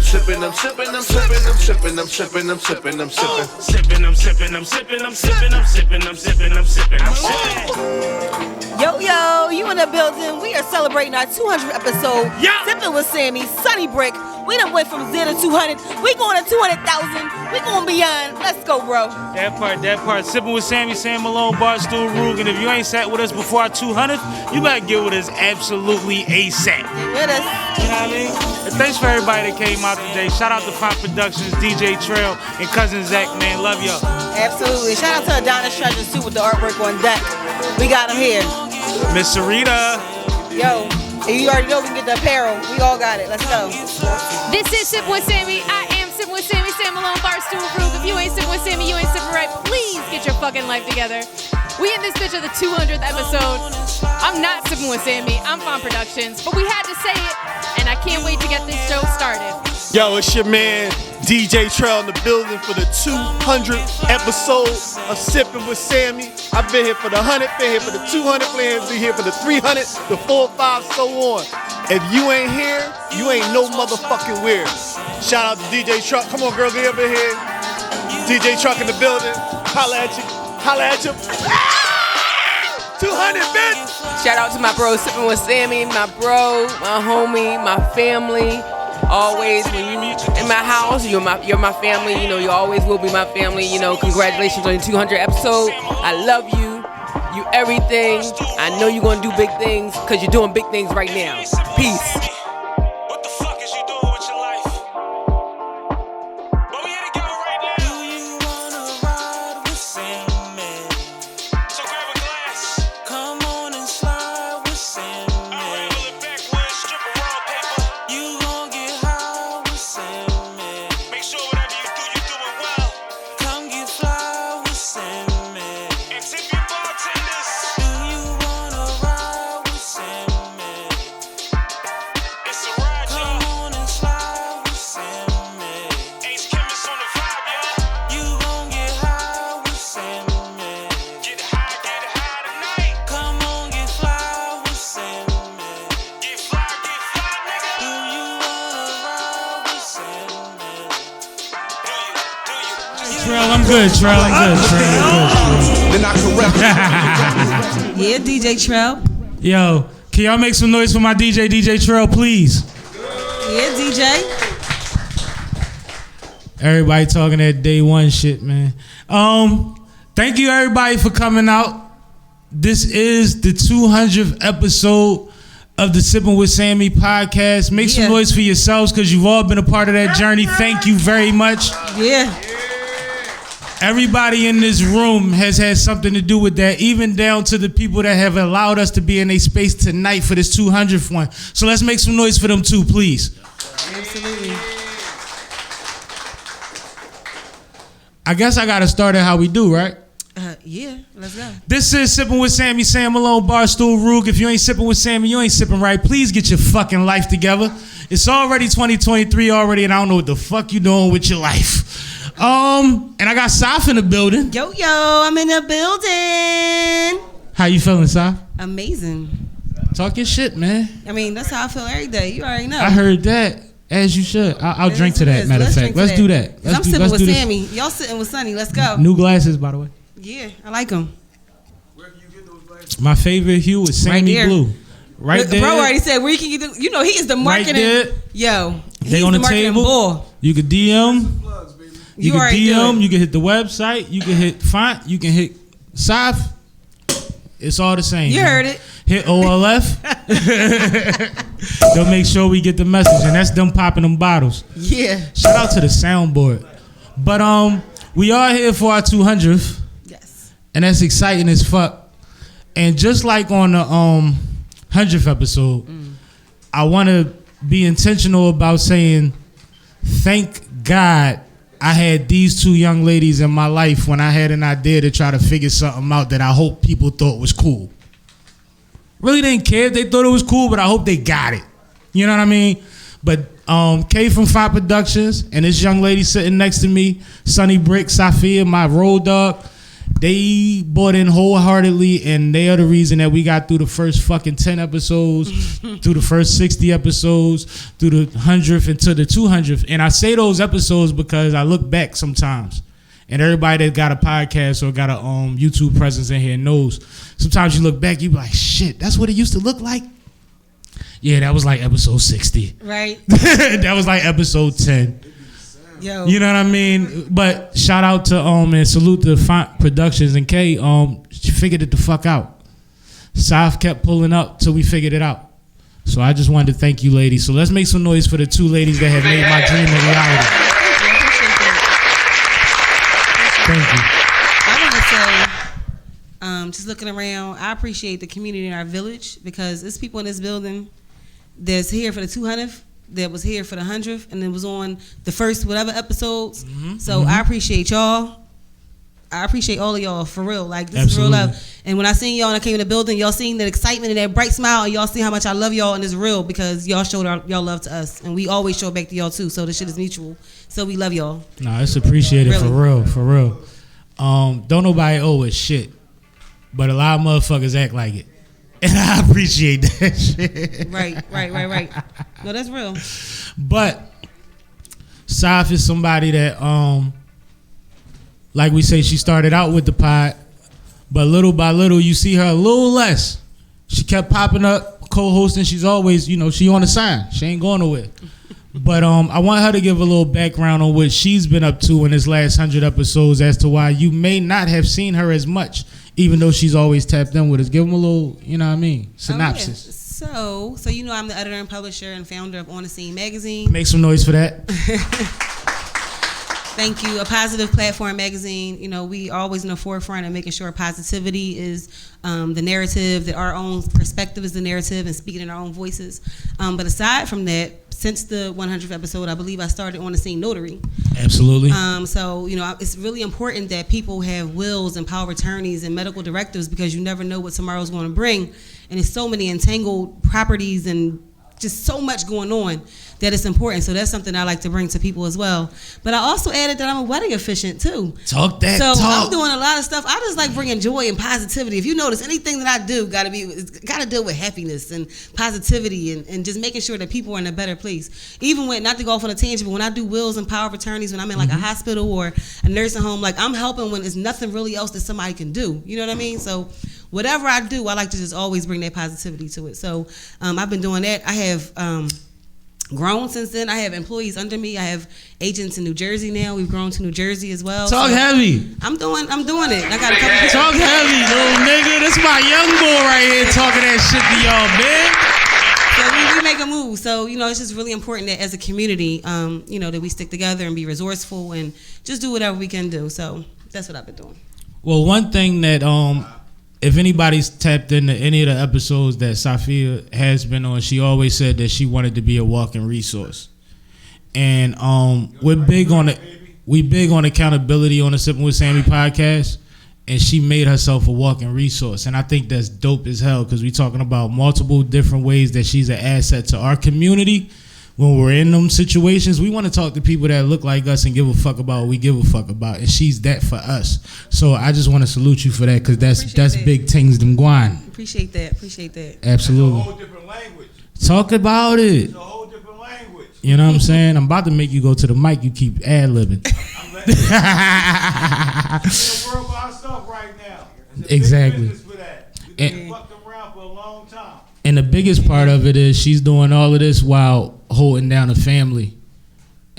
sipping, I'm sipping, I'm sipping, I'm sipping, I'm sipping, I'm sipping, I'm sipping. Sipping, I'm sipping, I'm sipping, I'm sipping, I'm sipping, I'm sipping, I'm sipping, I'm sipping. Yo, you in the building. We are celebrating our 200th episode. Yeah. Sipping with Sammie, Sunny Brick. We done went from 0 to 200. We going to 200,000. We going beyond. Let's go, bro. That part. Sipping with Sammie, Sam Malone, Barstool, Rug. And if you ain't sat with us before our 200th, you better get with us absolutely ASAP. Get with us. You know what I mean? And thanks for everybody that came out today. Shout out to Font Productions, DJ Trail, and Cousin Zach, man. Love y'all. Absolutely. Shout out to Adonis Treasures, too, with the artwork on deck. We got him here. Miss Sarita. Yo. And you already know we can get the apparel. We all got it. Let's go. This is Sipping with Sammie. I am Sipping with Sammie, Sam Malone, Barstool, Rug. If you ain't Sipping with Sammie, you ain't sipping right. Please get your fucking life together. We in this bitch of the 200th episode. I'm not Sipping with Sammie. I'm Font Productions. But we had to say it, and I can't wait to get this show started. Yo, it's your man, DJ Trail in the building for the 200th episode of Sipping with Sammie. I've been here for the 100, been here for the 200, been here for the 300, the 4, 5, so on. If you ain't here, you ain't no motherfucking where. Shout out to DJ Truck. Come on, girl, get over here. DJ Truck in the building. Holla at you. Holla at you. 200, bitch. Shout out to my bro, Sipping with Sammie, my bro, my homie, my family. Always, when you in my house, you're my family. You know, you always will be my family. You know, congratulations on your 200th episode. I love you. You everything. I know you're gonna do big things because you're doing big things right now. Peace. What the fuck is you doing with your life? But we here together right now. Do you wanna ride with Sammie? So grab a glass. Come on and slide with Sammie. I ramble it backwards, strip of raw paper. You gon' get high with Sammie. Make sure whatever you do, you do it well. Come get fly with Sammie. And tip your bartenders. Do you wanna ride with Sammie? It's a ride, y'all. Come on and slide with Sammie. Ace Chemist on the vibe, y'all. You gon' get high with Sammie. Get high tonight. Come on, get fly with Sammie. Get fly, nigga. Do you wanna ride with Sammie? Do you? Trail, I'm good. Trail. Then I correct. Yeah, DJ Trail. Yo, can y'all make some noise for my DJ Trail, please? Yeah, DJ. Everybody talking that day one shit, man. Thank you everybody for coming out. This is the 200th episode of the Sipping with Sammie podcast. Make some noise for yourselves because you've all been a part of that journey. Thank you very much. Yeah. Everybody in this room has had something to do with that, even down to the people that have allowed us to be in a space tonight for this 200th one. So let's make some noise for them too, please. Absolutely. I guess I got to start it how we do, right? Yeah, let's go. This is Sipping with Sammie, Sam Malone, Barstool, Rug. If you ain't sipping with Sammie, you ain't sipping right. Please get your fucking life together. It's already 2023 already, and I don't know what the fuck you doing with your life. And I got Saf in the building. Yo, I'm in the building. How you feeling, Saf? Amazing. Talk your shit, man. I mean, that's how I feel every day. You already know. I heard that. As you should. I'll drink to that, matter of fact. Let's do that. I'm sipping with Sammie. Y'all sitting with Sunny. Let's go. New glasses, by the way. Yeah, I like them. Where can you get those glasses? My favorite hue is Sammie Blue. Right there. Bro already said where you can get the, you know, he is the marketing. Right there. Yo. They on the table. Bull. You can DM. You can DM. You can hit the website. You can hit Font. You can hit Saf. It's all the same. You heard it. Hit OLF. They'll make sure we get the message, and that's them popping them bottles. Yeah. Shout out to the soundboard. But we are here for our 200th. Yes. And that's exciting as fuck. And just like on the 100th episode, I want to be intentional about saying thank God I had these two young ladies in my life when I had an idea to try to figure something out that I hope people thought was cool. Really didn't care if they thought it was cool, but I hope they got it. You know what I mean? But Kay from Font Productions and this young lady sitting next to me, Sunny Brick, Safia, my road dog, They bought in wholeheartedly, and they are the reason that we got through the first fucking 10 episodes, through the first 60 episodes, through the 100th and to the 200th. And I say those episodes because I look back sometimes, and everybody that got a podcast or got a YouTube presence in here knows. Sometimes you look back, you be like, shit, that's what it used to look like? Yeah, that was like episode 60. Right. That was like episode 10. Yo. You know what I mean? But shout out to and salute to Font Productions and K. She figured it the fuck out. South kept pulling up till we figured it out. So I just wanted to thank you, ladies. So let's make some noise for the two ladies that have made my dream a reality. Thank you. I want to say, just looking around, I appreciate the community in our village because there's people in this building that's here for the 200th. That was here for the 100th and it was on the first whatever episodes. So I appreciate y'all. I appreciate all of y'all for real. Like this is real love. And when I seen y'all and I came in the building, y'all seen that excitement and that bright smile, and y'all see how much I love y'all, and it's real because y'all showed y'all love to us, and we always show back to y'all too. So this shit is mutual. So we love y'all. Nah, it's appreciated Really. for real. Don't nobody owe us shit, but a lot of motherfuckers act like it. And I appreciate that shit. Right. No, that's real. But Saf is somebody that, like we say, she started out with the pod, but little by little, you see her a little less. She kept popping up, co-hosting. She's always, she on the sign. She ain't going nowhere. But I want her to give a little background on what she's been up to in this last 100 episodes as to why you may not have seen her as much, even though she's always tapped in with us. Give them a little, synopsis. Oh, yeah. So I'm the editor and publisher and founder of On the Scene magazine. Make some noise for that. Thank you. A positive platform magazine. We always in the forefront of making sure positivity is the narrative, that our own perspective is the narrative and speaking in our own voices. But aside from that, since the 100th episode, I believe I started On the Scene Notary. Absolutely. So, it's really important that people have wills and power of attorneys and medical directives because you never know what tomorrow's going to bring. And there's so many entangled properties and just so much going on that it's important. So that's something I like to bring to people as well. But I also added that I'm a wedding officiant too. Talk that so talk. I'm doing a lot of stuff. I just like bringing joy and positivity. If you notice, anything that I do got to deal with happiness and positivity and just making sure that people are in a better place. Even when, not to go off on a tangent, but when I do wills and power of attorneys, when I'm in like a hospital or a nursing home, like I'm helping when there's nothing really else that somebody can do. You know what I mean? So whatever I do, I like to just always bring that positivity to it. So I've been doing that. I have grown since then. I have employees under me. I have agents in New Jersey now. We've grown to New Jersey as well. Talk heavy. I'm doing it. I got a couple people. Talk heavy, little nigga. That's my young boy right here talking that shit to y'all, man. So we make a move. So, it's just really important that as a community, that we stick together and be resourceful and just do whatever we can do. So that's what I've been doing. Well, one thing that if anybody's tapped into any of the episodes that Safia has been on, she always said that she wanted to be a walking resource. And we're big on accountability on the Sippin' with Sammie podcast, and she made herself a walking resource. And I think that's dope as hell because we're talking about multiple different ways that she's an asset to our community. When we're in them situations, we want to talk to people that look like us and give a fuck about what we give a fuck about, and she's that for us. So I just want to salute you for that because that's big things them gwine. Appreciate that. Absolutely. It's a whole different language. Talk about it. It's a whole different language. You know what I'm saying? I'm about to make you go to the mic. You keep ad-libbing. I'm letting you worry about stuff right now. It's a Exactly. big business for that. We've been fucked around for a long time. And the biggest part of it is she's doing all of this while holding down a family,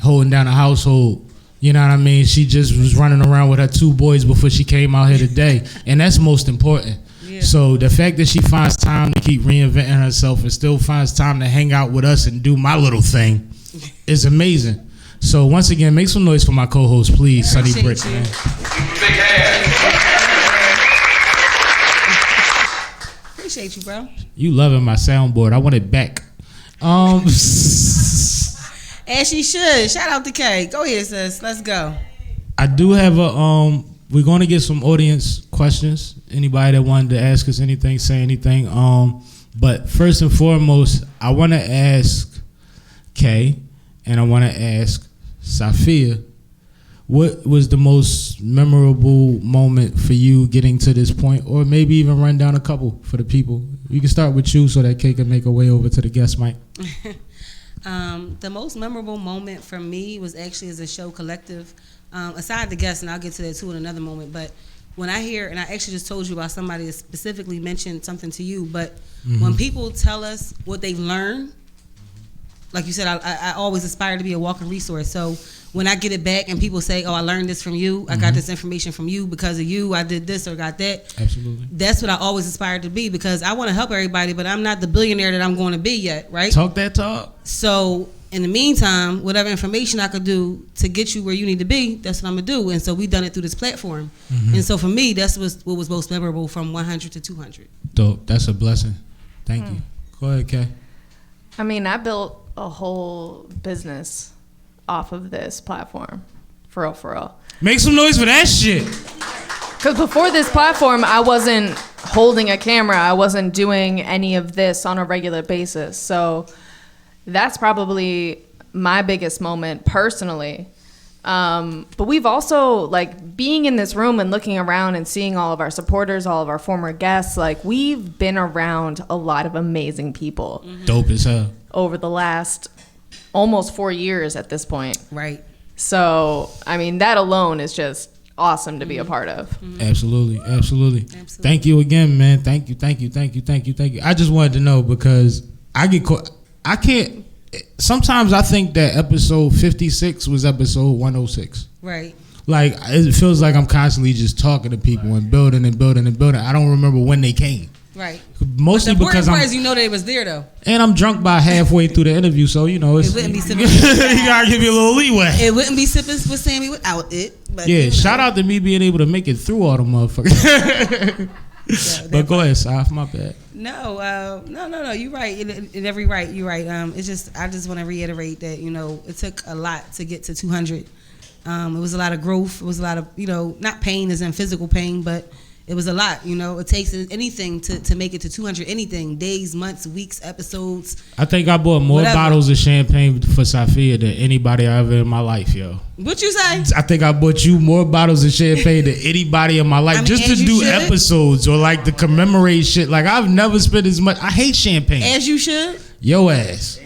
holding down a household. You know what I mean? She just was running around with her 2 boys before she came out here today. And that's most important. Yeah. So the fact that she finds time to keep reinventing herself and still finds time to hang out with us and do my little thing is amazing. So once again, make some noise for my co-host, please, Sonny Brick. Man. Big ass. Appreciate you, bro. You loving my soundboard. I want it back. As she should. Shout out to Kay. Go ahead, sis. Let's go. I do have a we're going to get some audience questions. Anybody that wanted to ask us anything, say anything. But first and foremost, I want to ask Kay and I want to ask Safia, what was the most memorable moment for you getting to this point, or maybe even run down a couple for the people? You can start with you so that Kay can make her way over to the guest mic. The most memorable moment for me was actually as a show collective, aside the guests, and I'll get to that too in another moment, but when I hear, and I actually just told you about somebody that specifically mentioned something to you, but when people tell us what they've learned, like you said, I always aspire to be a walking resource. So when I get it back and people say, oh, I learned this from you, I got this information from you, because of you, I did this or got that. Absolutely. That's what I always aspired to be, because I want to help everybody, but I'm not the billionaire that I'm going to be yet, right? Talk that talk. So in the meantime, whatever information I could do to get you where you need to be, that's what I'm going to do. And so we've done it through this platform. And so for me, that's what was most memorable from 100 to 200. Dope. That's a blessing. Thank you. Go ahead, Kay. I mean, I built a whole business off of this platform. For real, for real. Make some noise for that shit. Because before this platform, I wasn't holding a camera. I wasn't doing any of this on a regular basis. So that's probably my biggest moment personally. But we've also, like, being in this room and looking around and seeing all of our supporters, all of our former guests, like, we've been around a lot of amazing people. Dope as hell. Over the last almost 4 years at this point. Right. So, I mean, that alone is just awesome to be a part of. Absolutely. Thank you again, man. Thank you. I just wanted to know, because I get caught. I can't. Sometimes I think that episode 56 was episode 106. Right. Like, it feels like I'm constantly just talking to people and building. I don't remember when they came. Right. Mostly but the because important part is you know they was there though. And I'm drunk by halfway through the interview, so you know it's. It wouldn't be sipping. You gotta give me a little leeway. It wouldn't be sipping with Sammie without it. But, yeah, you know. Shout out to me being able to make it through all the motherfuckers. But go ahead, Saf, my bad. No. You're right. In every right, you're right. It's just I just want to reiterate that it took a lot to get to 200. It was a lot of growth. It was a lot of not pain as in physical pain, but it was a lot. It takes anything to make it to 200. Anything, days, months, weeks, episodes. I think I bought more bottles of champagne for Safia than anybody I ever in my life, yo. What you say? I think I bought you more bottles of champagne than anybody in my life, just to do episodes or like to commemorate shit. Like, I've never spent as much. I hate champagne. As you should. Yo ass.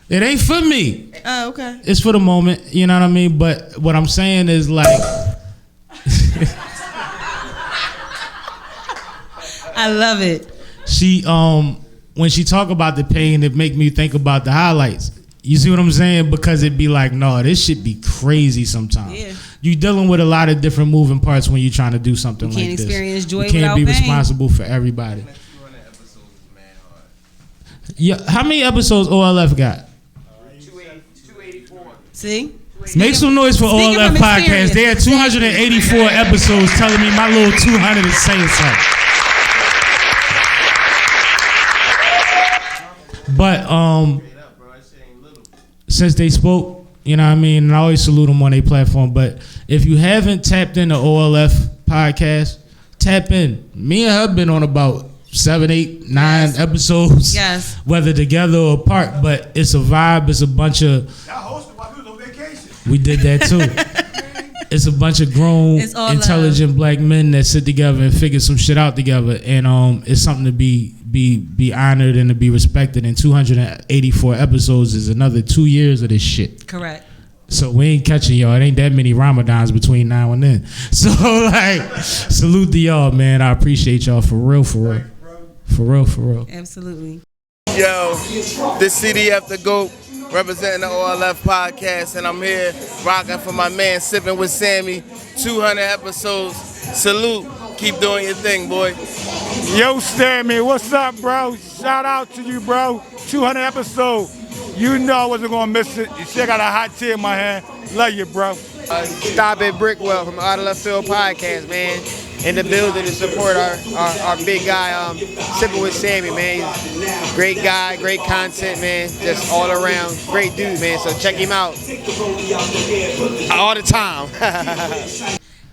It ain't for me. Oh, okay. It's for the moment, you know what I mean? But what I'm saying is, like, I love it. She when she talk about the pain, it make me think about the highlights. You see what I'm saying? Because it be like, no, this shit be crazy sometimes. Yeah. You dealing with a lot of different moving parts when you're trying to do something like this. You can't experience joy without pain. You can't be responsible for everybody. Yeah, how many episodes OLF got? 284. See? Make some noise for OLF Podcast. They had 284 episodes telling me my little 200 is saying something. But since they spoke, you know what I mean, and I always salute them on their platform. But if you haven't tapped into OLF Podcast, tap in. Me and her been on about 7, 8, 9 episodes. Yes. Whether together or apart, but it's a vibe. It's a bunch of. Y'all hosted while we was on vacation. We did that too. It's a bunch of grown, intelligent black men that sit together and figure some shit out together, and it's something to be honored and to be respected. And 284 episodes is another 2 years of this shit. Correct. So we ain't catching y'all. It ain't that many Ramadans between now and then. So like, salute to y'all, man. I appreciate y'all for real. Absolutely. Yo, this CDF the GOAT, representing the OLF Podcast, and I'm here rocking for my man Sippin' with Sammie. 200 episodes. Salute. Keep doing your thing, boy. Yo, Sammie, what's up, bro? Shout out to you, bro. 200 episodes. You know I wasn't gonna miss it. You still got a hot tea in my hand. Love you, bro. Stop it, Brickwell from Out of Left Field Podcast, man. In the building to support our big guy, Sippin' with Sammie, man. He's great guy, great content, man. Just all around, great dude, man. So check him out all the time.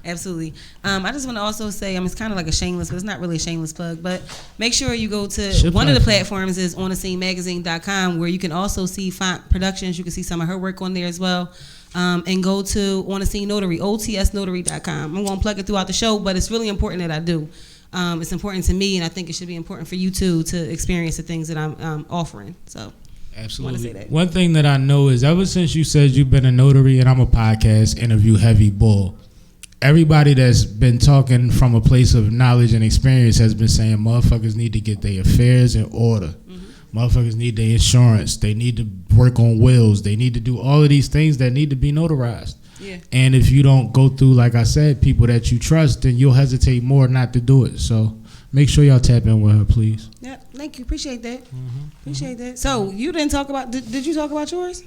Absolutely. I just want to also say, it's kind of like a shameless, but it's not really a shameless plug, but make sure you go to one of the platforms is onthescenemagazine.com, where you can also see Font Productions. You can see some of her work on there as well. and go to On the Scene Notary, otsnotary.com. I'm going to plug it throughout the show, but it's really important that I do. It's important to me, and I think it should be important for you too to experience the things that I'm offering. So, absolutely. I want to say that. One thing that I know is ever since you said you've been a notary and I'm a podcast interview heavy bull, everybody that's been talking from a place of knowledge and experience has been saying motherfuckers need to get their affairs in order. Motherfuckers need their insurance. They need to work on wills. They need to do all of these things that need to be notarized. Yeah. And if you don't go through, like I said, people that you trust, then you'll hesitate more not to do it. So make sure y'all tap in with her, please. Yeah, thank you. Appreciate that. Appreciate that. So you didn't talk about, did you talk about yours?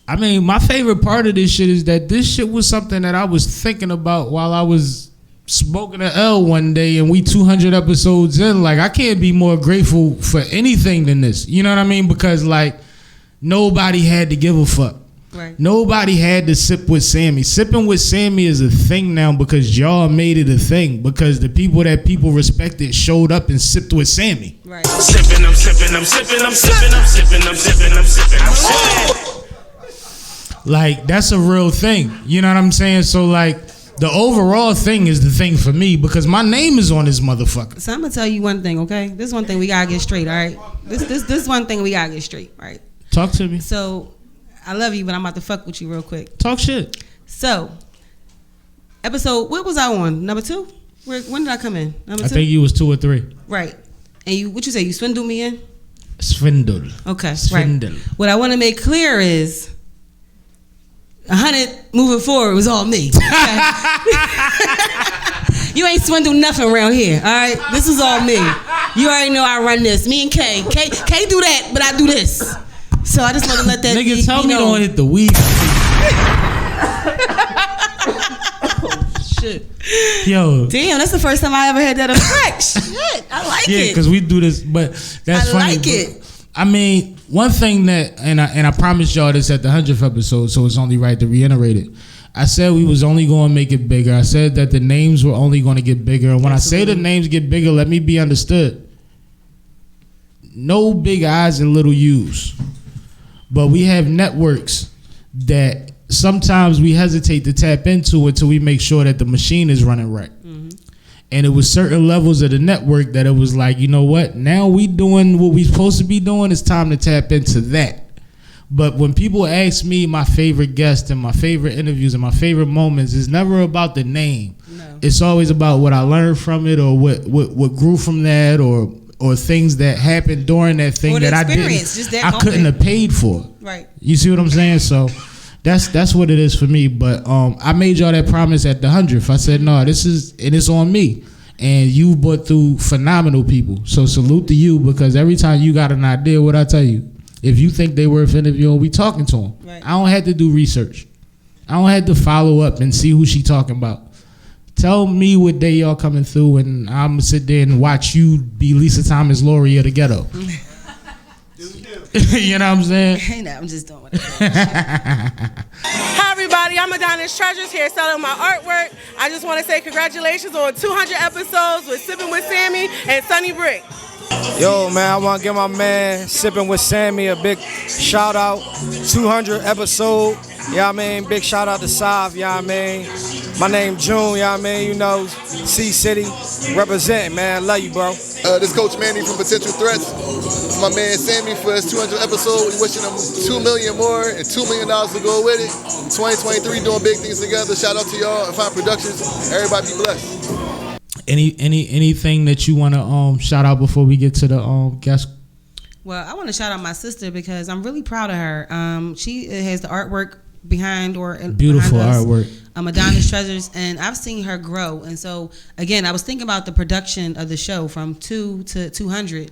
I mean, my favorite part of this shit is that this shit was something that I was thinking about while I was smoking an L one day, and we 200 episodes in. Like, I can't be more grateful for anything than this. You know what I mean? Because, like, nobody had to give a fuck. Right. Nobody had to sip with Sammie. Sipping with Sammie is a thing now because y'all made it a thing. Because the people that people respected showed up and sipped with Sammie. Right. Sipping, I'm sipping, I'm sipping, I'm sipping, I'm sipping, I'm sipping, I'm sipping, I'm sipping. Like, that's a real thing. You know what I'm saying? So, like, the overall thing is the thing for me because my name is on this motherfucker. So I'm gonna tell you one thing, okay? This one thing we gotta get straight, all right? This one thing we gotta get straight, all right? Talk to me. So I love you, but I'm about to fuck with you real quick. Talk shit. So episode, what was I on? Number 2? When did I come in? Number 2? I think you was 2 or 3. Right. And you, what you say? You swindled me in? Swindle. Okay. Swindle. Right. What I want to make clear is 100 moving forward was all me. Okay? You ain't swindled nothing around here, all right? This is all me. You already know I run this. Me and K. K do that, but I do this. So I just want to let that Nigga, be, tell me know. don't hit the weed. Shit. Yo. Damn, that's the first time I ever had that effect. Shit, I like Yeah, it. because we do this, but that's I funny. like it. I mean, one thing that, and I promised y'all this at the 100th episode, so it's only right to reiterate it. I said we was only going to make it bigger. I said that the names were only going to get bigger. And when Absolutely. I say the names get bigger, let me be understood. No big I's and little U's. But we have networks that sometimes we hesitate to tap into until we make sure that the machine is running right. And it was certain levels of the network that it was like, you know what? Now we doing what we supposed to be doing. It's time to tap into that. But when people ask me my favorite guest and my favorite interviews and my favorite moments, it's never about the name. No. It's always about what I learned from it or what grew from that or things that happened during that thing Or the that I experience, just didn't, that I couldn't moment. have paid for. Right. You see what I'm saying? So that's what it is for me. But I made y'all that promise at the 100th. I said, no, this is, and it's on me. And you brought through phenomenal people. So salute to you because every time you got an idea, what I tell you, if you think they worth interviewing, we talking to them. Right. I don't have to do research. I don't have to follow up and see who she talking about. Tell me what day y'all coming through, and I'm gonna sit there and watch you be Lisa Thomas Laurie of the ghetto. You know what I'm saying? Hey, no, I'm just doing what I do. Hi everybody, I'm Adonis Treasures here selling my artwork. I just want to say congratulations on 200 episodes with Sippin' with Sammie and Sunny Brick. Yo, man, I want to give my man Sippin' with Sammie a big shout out. 200 episode, you know what I mean? Big shout out to Sav, you know what I mean? My name June, you know what I mean? You know, C-City, representing, man. Love you, bro. This Coach Manny from Potential Threats. My man Sammie for his 200th episode. We wishing him 2 million more and $2 million to go with it. 2023 doing big things together. Shout out to y'all and Fine Productions. Everybody be blessed. Anything that you want to shout out before we get to the guest? Well, I want to shout out my sister because I'm really proud of her. She has the artwork behind Beautiful behind us. artwork. Adonis Treasures, and I've seen her grow. And so, again, I was thinking about the production of the show from 2 to 200.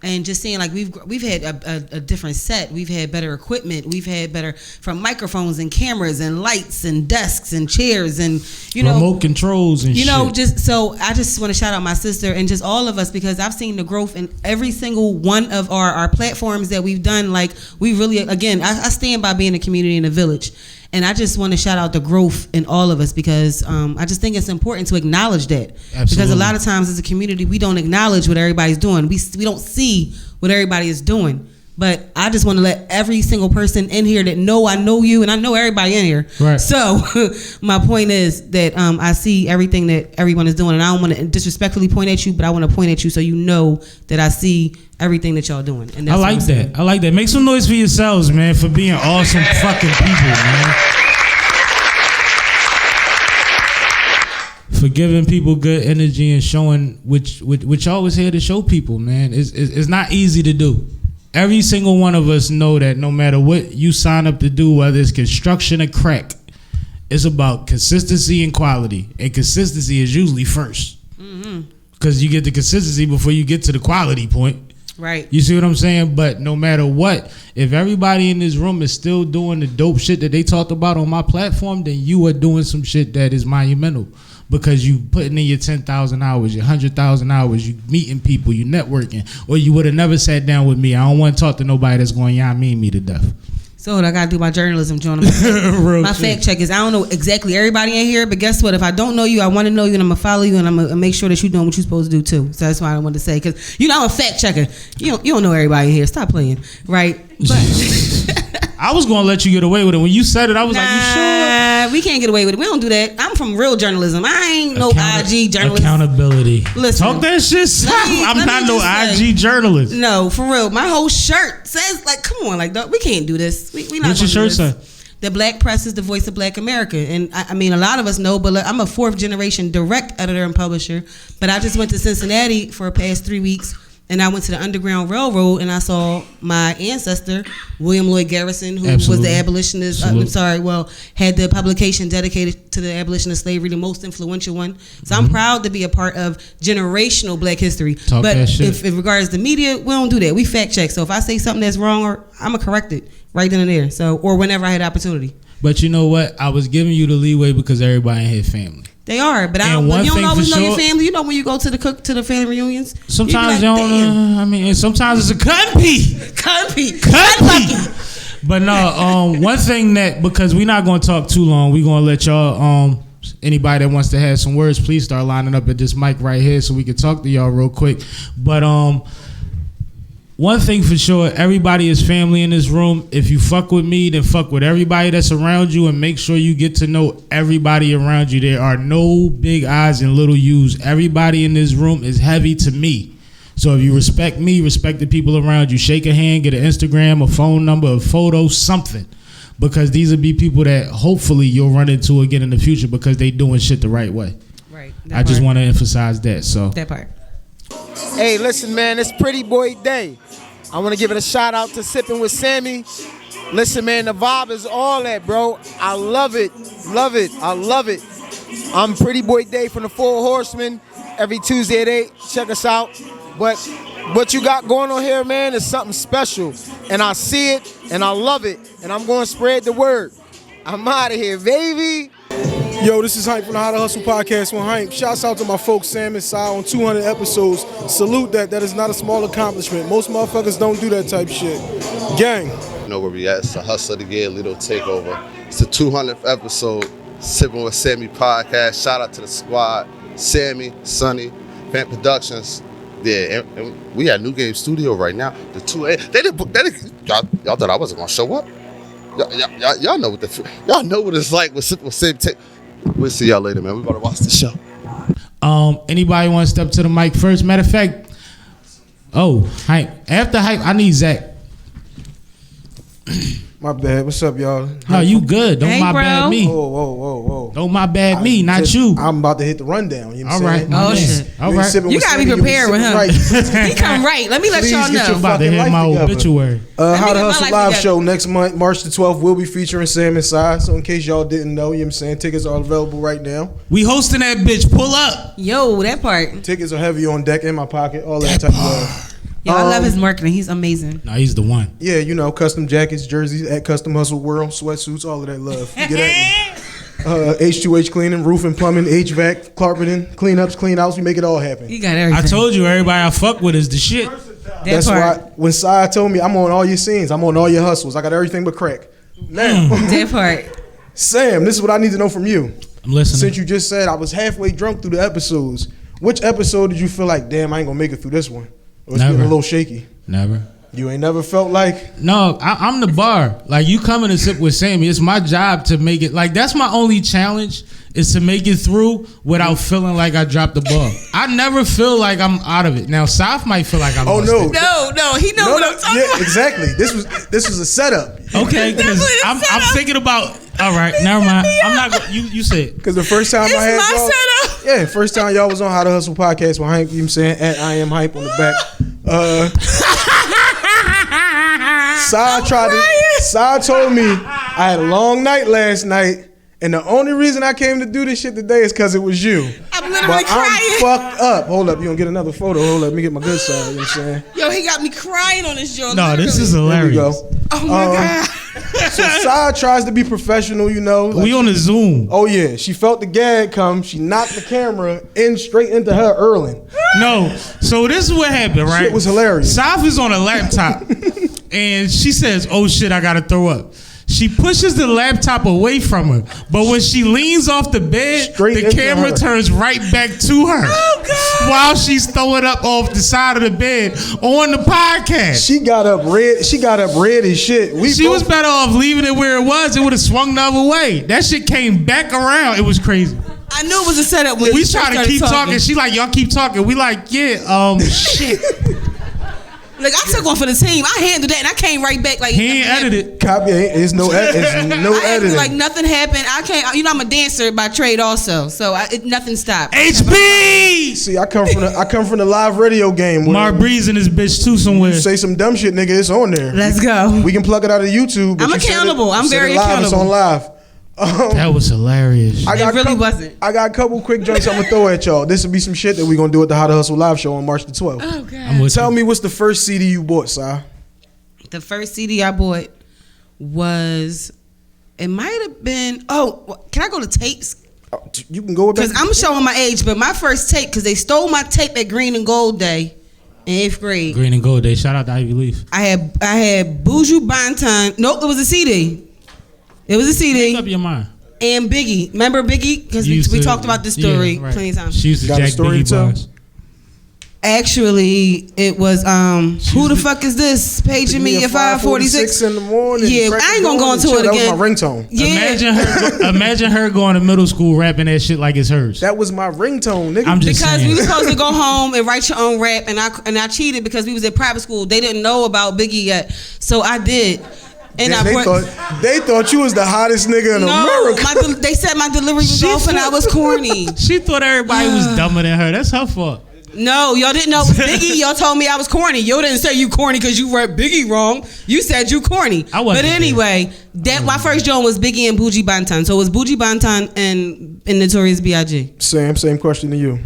And just seeing like we've had a different set, we've had better equipment, we've had better from microphones and cameras and lights and desks and chairs and remote controls and shit. just so I just want to shout out my sister and just all of us because I've seen the growth in every single one of our platforms that we've done. Like we really, again, I stand by being a community in a village. And I just want to shout out the growth in all of us because I just think it's important to acknowledge that. Absolutely. Because a lot of times as a community, we don't acknowledge what everybody's doing. We don't see what everybody is doing. But I just want to let every single person in here that know I know you, and I know everybody in here. Right. So my point is that I see everything that everyone is doing, and I don't want to disrespectfully point at you, but I want to point at you so you know that I see everything that y'all doing. And that's I like that. I like that. Make some noise for yourselves, man, for being awesome fucking people, man. For giving people good energy and showing which y'all was here to show people, man. It's not easy to do. Every single one of us know that no matter what you sign up to do, whether it's construction or crack, it's about consistency and quality. And consistency is usually first. Because you get the consistency before you get to the quality point. Right. You see what I'm saying? But no matter what, if everybody in this room is still doing the dope shit that they talked about on my platform, then you are doing some shit that is monumental. Because you putting in your 10,000 hours, your 100,000 hours, you meeting people, you networking, or you would have never sat down with me. I don't want to talk to nobody that's going to mean me to death. So I got to do my journalism, John. My fact check is I don't know exactly everybody in here, but guess what? If I don't know you, I want to know you, and I'm going to follow you, and I'm going to make sure that you're doing what you're supposed to do, too. So that's why I wanted to say, because, I'm a fact checker. You don't know everybody in here. Stop playing, right? But I was going to let you get away with it. When you said it, I was like, you sure? We can't get away with it. We don't do that. I'm from real journalism. I ain't no IG journalist. Accountability. Listen. Talk that shit. I'm not no IG journalist. No, for real. My whole shirt says, like, come on, like, we can't do this. We not. What's your shirt say? The Black Press is the voice of Black America. And I mean, a lot of us know, but I'm a 4th generation direct editor and publisher. But I just went to Cincinnati for the past 3 weeks. And I went to the Underground Railroad and I saw my ancestor, William Lloyd Garrison, who was the abolitionist. Had the publication dedicated to the abolition of slavery, the most influential one. So I'm proud to be a part of generational Black history. Talk but that shit. if it regards the media, we don't do that. We fact check. So if I say something that's wrong, I'm going to correct it right then and there. So, or whenever I had opportunity. But you know what? I was giving you the leeway because everybody in here family. They are, but you don't always know your family. You know when you go to the family reunions. Sometimes you don't. Sometimes it's a cut pee. But no, one thing that, because we're not going to talk too long, we're going to let y'all. Anybody that wants to have some words, please start lining up at this mic right here so we can talk to y'all real quick. But one thing for sure, everybody is family in this room. If you fuck with me, then fuck with everybody that's around you and make sure you get to know everybody around you. There are no big I's and little U's. Everybody in this room is heavy to me. So if you respect me, respect the people around you. Shake a hand, get an Instagram, a phone number, a photo, something. Because these will be people that hopefully you'll run into again in the future because they doing shit the right way. Right. I just want to emphasize that. So that part. Hey, listen, man, it's Pretty Boy Day. I want to give it a shout out to Sippin' with Sammie. Listen, man, the vibe is all that, bro. I love it. Love it. I love it. I'm Pretty Boy Day from the Four Horsemen. Every Tuesday at 8. Check us out. But what you got going on here, man, is something special. And I see it, and I love it. And I'm going to spread the word. I'm out of here, baby. Yo, this is Hype from the How to Hustle podcast with Hype. Shouts out to my folks Sam and Si on 200 episodes. Salute that. That is not a small accomplishment. Most motherfuckers don't do that type shit. Gang. You know where we at. It's a Hustler to Get Little Takeover. It's the 200th episode, Sippin' with Sammie podcast. Shout out to the squad, Sammie, Sonny, Fan Productions. Yeah, and we at New Game Studio right now. The 2A. Y'all thought I wasn't gonna show up? Y'all know what it's like with Sammie. We'll see y'all later, man. We about to watch the show. Anybody want to step to the mic first? Matter of fact, Hype. After Hype, I need Zach. My bad. What's up, y'all? No, you good. Don't my bad me. Whoa. Don't my bad me, not you. I'm about to hit the rundown. You know what I'm saying? Oh, shit. All right. You got to be prepared with him. He come right. Let me let y'all know. I'm about to hit my obituary. How to Hustle live show next month, March the 12th. We'll be featuring Sam and Si. So in case y'all didn't know, you know what I'm saying? Tickets are available right now. We hosting that bitch. Pull up. Yo, that part. Tickets are heavy on deck, in my pocket, all that type of stuff. Yo, I love his marketing. He's amazing. No, he's the one. Yeah, you know, custom jackets, jerseys at Custom Hustle World, sweatsuits, all of that love. You get at me. H2H cleaning, roofing, plumbing, HVAC, carpeting, cleanups, clean outs. We make it all happen. You got everything. I told you, everybody I fuck with is the shit. That's why when Si told me I'm on all your scenes, I'm on all your hustles. I got everything but crack. Now, that part. Sam, this is what I need to know from you. I'm listening. Since you just said I was halfway drunk through the episodes, which episode did you feel like, damn, I ain't gonna make it through this one? Or it's getting a little shaky? Never. You ain't never felt like? No, I'm the bar. Like, you coming to Sip with Sammie. It's my job to make it. Like, that's my only challenge, is to make it through without feeling like I dropped the ball. I never feel like I'm out of it. Now, South might feel like I'm Oh, no. No, he know what I'm talking about. Exactly. This was a setup. Okay, because I'm thinking about. All right, never mind. I'm not. You said. Because the first time I had my y'all, setup. yeah, first time y'all was on How to Hustle podcast with Hype. You know what I'm saying? At I am Hype on the back. Sai told me I had a long night last night, and the only reason I came to do this shit today is because it was you. I'm literally crying. I'm fucked up. Hold up, you gonna get another photo? Hold up, let me get my good side. You know what I'm saying? Yo, he got me crying on this joint. No, this is There we hilarious. go. Oh my God. So Sai tries to be professional, you know. Like, We on a Zoom. oh yeah, she felt the gag come. She knocked the camera in straight into her Erling. No, so this is what happened, right? Shit was hilarious. South is on a laptop, and she says, "Oh shit, I gotta throw up." She pushes the laptop away from her, but when she leans off the bed, Straight the into camera her. turns right back to her. Oh, God. While she's throwing up off the side of the bed on the podcast. She got up red. She got up red as shit. She was better off leaving it where it was. It would have swung the other way. That shit came back around. It was crazy. I knew it was a setup. When We you try to started keep talking. She like, y'all keep talking. We like, yeah, shit. Like, I took one for the team. I handled that, and I came right back like He ain't edited. Copy. It's no I acted editing. like nothing happened. I can't. You know, I'm a dancer by trade also, so nothing stopped. HB! See, I come from the live radio game. Where Mar Breeze and his bitch too somewhere. you say some dumb shit, nigga. It's on there. Let's go. We can plug it out of YouTube. but I'm you said accountable. I'm you said very it live. It's on accountable. live. That was hilarious. I got It really couple- wasn't. I got a couple quick joints I'm gonna throw at y'all. This will be some shit that we gonna do at the How to Hustle live show on March the 12th. Oh God. I'm with Tell you. me what's the first CD you bought, Si? The first CD I bought was. It might have been. Oh, can I go to tapes? You can go back. Because I'm showing my age, but my first tape, because they stole my tape at Green and Gold Day in 8th grade. Green and Gold Day. Shout out to Ivy Leaf. I had Buju Banton. Nope, it was a CD. It was a CD. Make up your mind. And Biggie. Remember Biggie? Because You used we to- talked about this story yeah, right. plenty of times. She used to Got a jack story Biggie to tell? bars. Actually, it was who the fuck is this paging me at 5:46 in the morning. Yeah, crack I ain't the gonna dawn go and into chill. it That again. was my ringtone. Yeah, Imagine her going to middle school rapping that shit like it's hers. That was my ringtone, nigga. I'm just because saying. we were supposed to go home and write your own rap, and I cheated because we was at private school. They didn't know about Biggie yet, so I did. And Yeah, I they, brought, they thought you was the hottest nigga in America. they said my delivery was She off and I thought- was corny. She thought everybody was dumber than her. That's her fault. No, y'all didn't know it was Biggie. Y'all told me I was corny. Y'all didn't say you corny because you read Biggie wrong. You said you corny. I wasn't But anyway, that my first joint was Biggie and Buju Banton. So it was Buju Banton and Notorious B.I.G. Same question to you.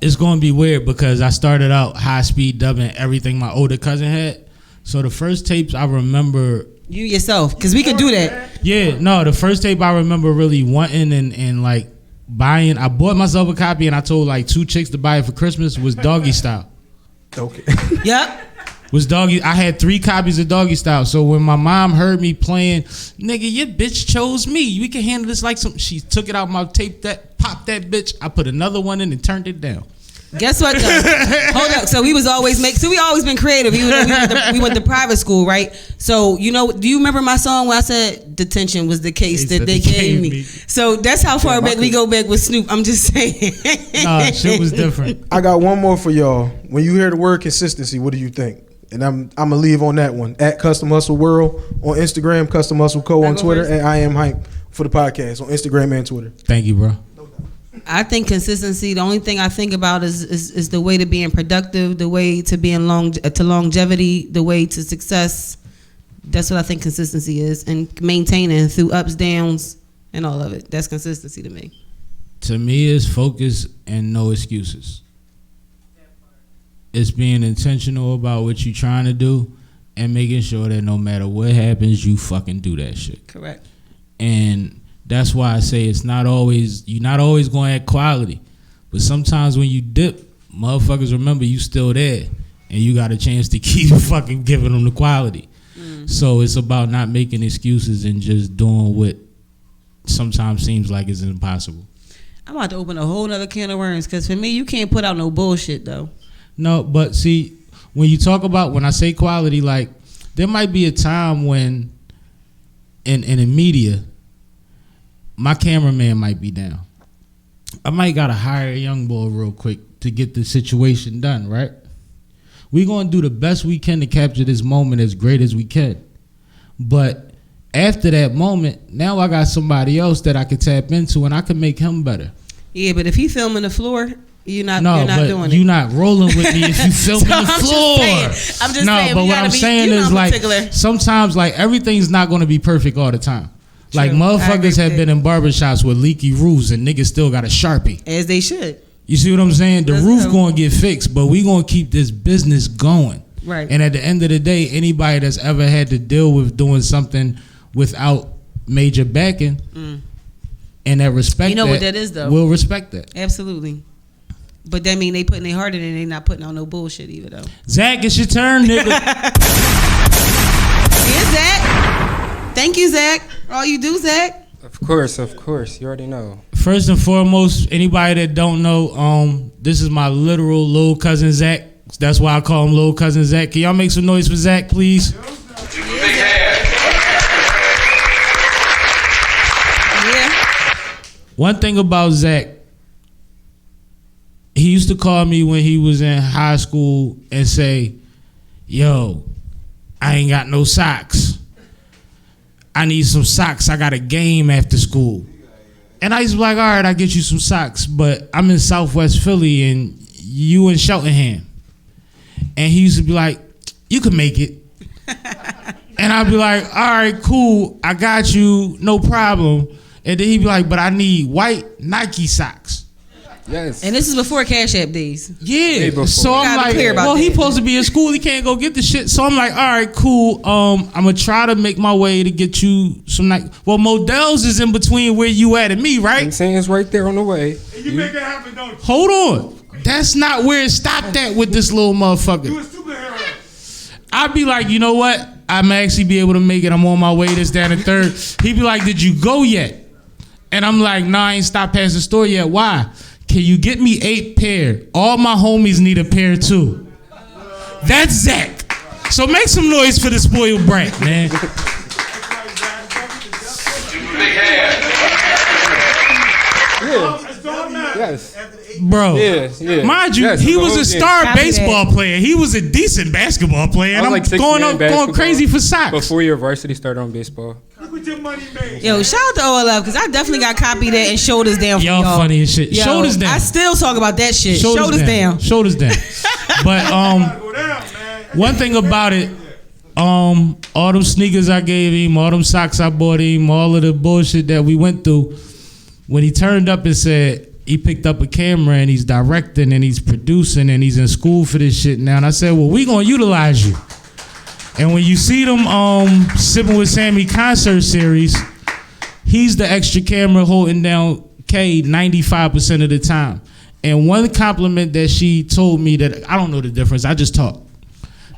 It's going to be weird because I started out high speed dubbing everything my older cousin had. So the first tapes I remember. You yourself, because we could do that. Yeah, no, the first tape I remember really wanting and like buying. I bought myself a copy and I told like 2 chicks to buy it for Christmas. Was Doggy Style. Okay. Yep. Was Doggy. I had 3 copies of Doggy Style. So when my mom heard me playing, nigga, your bitch chose me. We can handle this like some. She took it out my tape, that popped that bitch. I put another one in and turned it down. Guess what? Though? Hold up. So we always been creative. Even though we went to private school, right? So do you remember my song where I said detention was the case that they gave me? So that's how far back we go back with Snoop. I'm just saying. Nah, shit was different. I got one more for y'all. When you hear the word consistency, what do you think? And I'm gonna leave on that one. At Custom Hustle World on Instagram, Custom Hustle Co on Twitter, and I Am Hype for the podcast on Instagram and Twitter. Thank you, bro. I think consistency. The only thing I think about is the way to being productive, the way to being to longevity, the way to success. That's what I think consistency is, and maintaining through ups, downs, and all of it. That's consistency to me. To me, it's focus and no excuses. It's being intentional about what you're trying to do and making sure that no matter what happens, you fucking do that shit. Correct. And that's why I say you're not always going at quality. But sometimes when you dip, motherfuckers remember you still there. And you got a chance to keep fucking giving them the quality. So it's about not making excuses and just doing what sometimes seems like is impossible. I'm about to open a whole nother can of worms because for me, you can't put out no bullshit though. No, but see, when you talk about, when I say quality, like, there might be a time when in the media, my cameraman might be down. I might gotta hire a young boy real quick to get the situation done, right? We're gonna do the best we can to capture this moment as great as we can. But after that moment, now I got somebody else that I can tap into and I can make him better. Yeah, but if he filming the floor, you're not doing it. You're not rolling with me if you filming the floor. I'm just saying. But what I'm saying is, like, sometimes, like, everything's not going to be perfect all the time. True. Like, motherfuckers have been in barbershops with leaky roofs and niggas still got a Sharpie. As they should. You see what I'm saying? The roof going to get fixed, but we going to keep this business going. Right. And at the end of the day, anybody that's ever had to deal with doing something without major backing and that respect, you know what that is, though. We'll respect that. Absolutely. But that mean they putting their heart in and they not putting out no bullshit either, though. Zach, it's your turn, nigga. Here's Zach. Thank you, Zach. All you do, Zach. Of course. You already know. First and foremost, anybody that don't know, this is my literal little cousin Zach. That's why I call him little cousin Zach. Can y'all make some noise for Zach, please? Yeah. One thing about Zach, he used to call me when he was in high school and say, yo, I ain't got no socks. I need some socks. I got a game after school. And I used to be like, all right, I'll get you some socks. But I'm in Southwest Philly and you in Cheltenham. And he used to be like, you can make it. And I'd be like, all right, cool. I got you. No problem. And then he'd be like, but I need white Nike socks. Yes. And this is before Cash App days. Yeah. So I'm like, well, he supposed to be in school. He can't go get the shit. So I'm like, all right, cool. I'm going to try to make my way to get you some Nike. Well, Modell's is in between where you at and me, right? I'm saying it's right there on the way. You make it happen, don't you? Hold on. That's not where it stopped at with this little motherfucker. You a superhero. I'd be like, you know what? I'm actually be able to make it. I'm on my way. This, down, and third. He'd be like, did you go yet? And I'm like, nah, I ain't stopped past the store yet. Why? Can you get me 8 pair? All my homies need a pair too. That's Zach. So make some noise for the spoiled brat, man. Yes. Bro, yeah. Mind you, he was a star baseball player. He was a decent basketball player. And I'm like going crazy for socks. Before your varsity started on baseball. Look what your money made. Yo, shout out to OLF because I definitely got copied that and shoulders down for y'all. Y'all funny as shit. Yo, Shoulders down. I still talk about that shit. Shoulders down. Shoulders down. But one thing about it, all them sneakers I gave him, all them socks I bought him, all of the bullshit that we went through, when he turned up and said he picked up a camera and he's directing and he's producing and he's in school for this shit now, and I said, well, we gonna utilize you. And when you see them Sippin' with Sammie concert series, he's the extra camera holding down K 95% of the time. And one compliment that she told me that I don't know the difference, I just talk.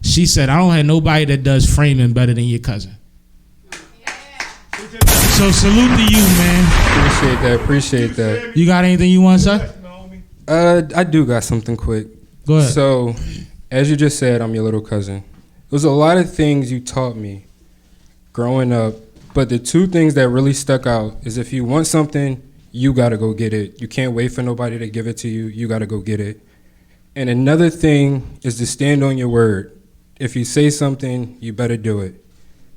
She said, I don't have nobody that does framing better than your cousin. So salute to you, man. Appreciate that. You got anything you want to say? I do got something quick. Go ahead. So, as you just said, I'm your little cousin. There's a lot of things you taught me growing up, but the 2 things that really stuck out is if you want something, you gotta go get it. You can't wait for nobody to give it to you. You gotta go get it. And another thing is to stand on your word. If you say something, you better do it.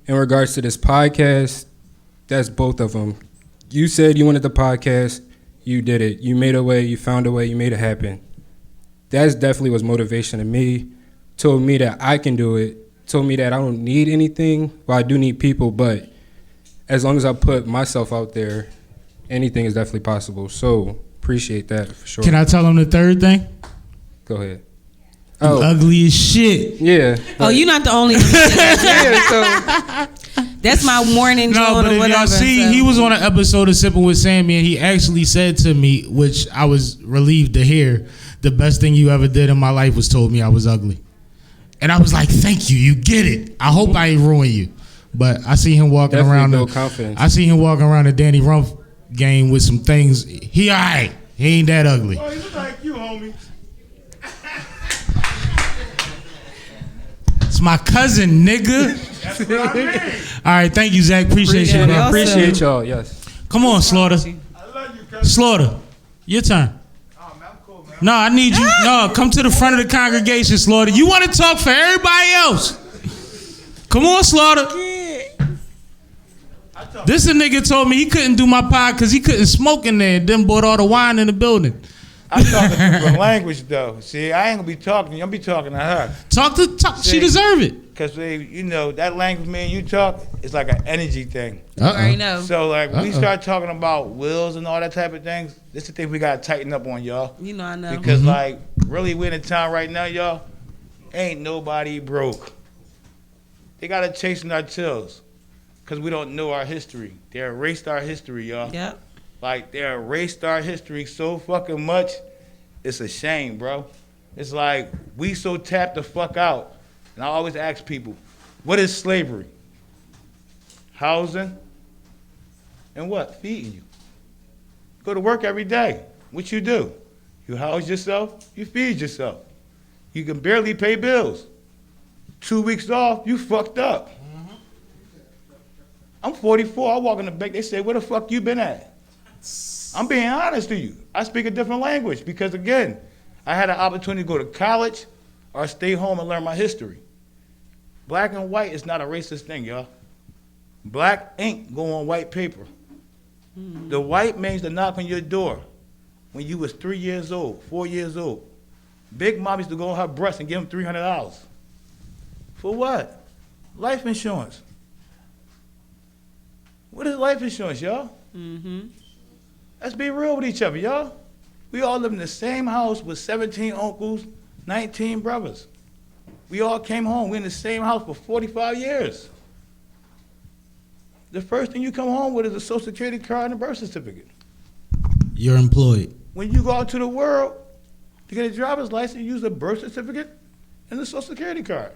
In regards to this podcast, that's both of them. You said you wanted the podcast, you did it. You made a way, you found a way, you made it happen. That definitely was motivation to me. Told me that I can do it. Told me that I don't need anything. Well, I do need people, but as long as I put myself out there, anything is definitely possible. So, appreciate that for sure. Can I tell him the third thing? Go ahead. You ugly as shit. Yeah. Oh, you're not the only one. That's my morning joint. No, but if y'all see, he was on an episode of Sippin' with Sammie, and he actually said to me, which I was relieved to hear, the best thing you ever did in my life was told me I was ugly. And I was like, thank you, you get it. I hope I ain't ruin you. But I see him walking around. I see him walking around the Danny Rumpf game with some things. He all right. He ain't that ugly. Oh, he look like you, homie. It's my cousin, nigga. All right, thank you, Zach. Appreciate you, bro. Appreciate y'all. Yes. Come on, Slaughter. Slaughter, your turn. No, I need you. No, come to the front of the congregation, Slaughter. You want to talk for everybody else? Come on, Slaughter. This a nigga told me he couldn't do my pod because he couldn't smoke in there. Then bought all the wine in the building. I'm talking different language though. See, I ain't gonna be talking to you. I'm be talking to her. Talk. See, she deserve it. Cause you know that language, man, you talk, it's like an energy thing. I already know. So like when we start talking about wills and all that type of things, this is the thing we gotta tighten up on, y'all. You know I know. Because like really we're in a time right now, y'all, ain't nobody broke. They gotta chasing our tails. Cause we don't know our history. They erased our history, y'all. Yep. Like they erased our history so fucking much, it's a shame, bro. It's like we so tapped the fuck out. And I always ask people, what is slavery? Housing and what? Feeding you. Go to work every day. What you do? You house yourself, you feed yourself. You can barely pay bills. 2 weeks off, you fucked up. I'm 44, I walk in the bank, they say, where the fuck you been at? I'm being honest to you. I speak a different language because again, I had an opportunity to go to college or stay home and learn my history. Black and white is not a racist thing, y'all. Black ink go on white paper. The white means to knock on your door when you was 3 years old, 4 years old. Big mom used to go on her breast and give them $300. For what? Life insurance. What is life insurance, y'all? Let's be real with each other, y'all. We all live in the same house with 17 uncles, 19 brothers. We all came home. We're in the same house for 45 years. The first thing you come home with is a Social Security card and a birth certificate. You're employed. When you go out to the world to get a driver's license, you use a birth certificate and a Social Security card.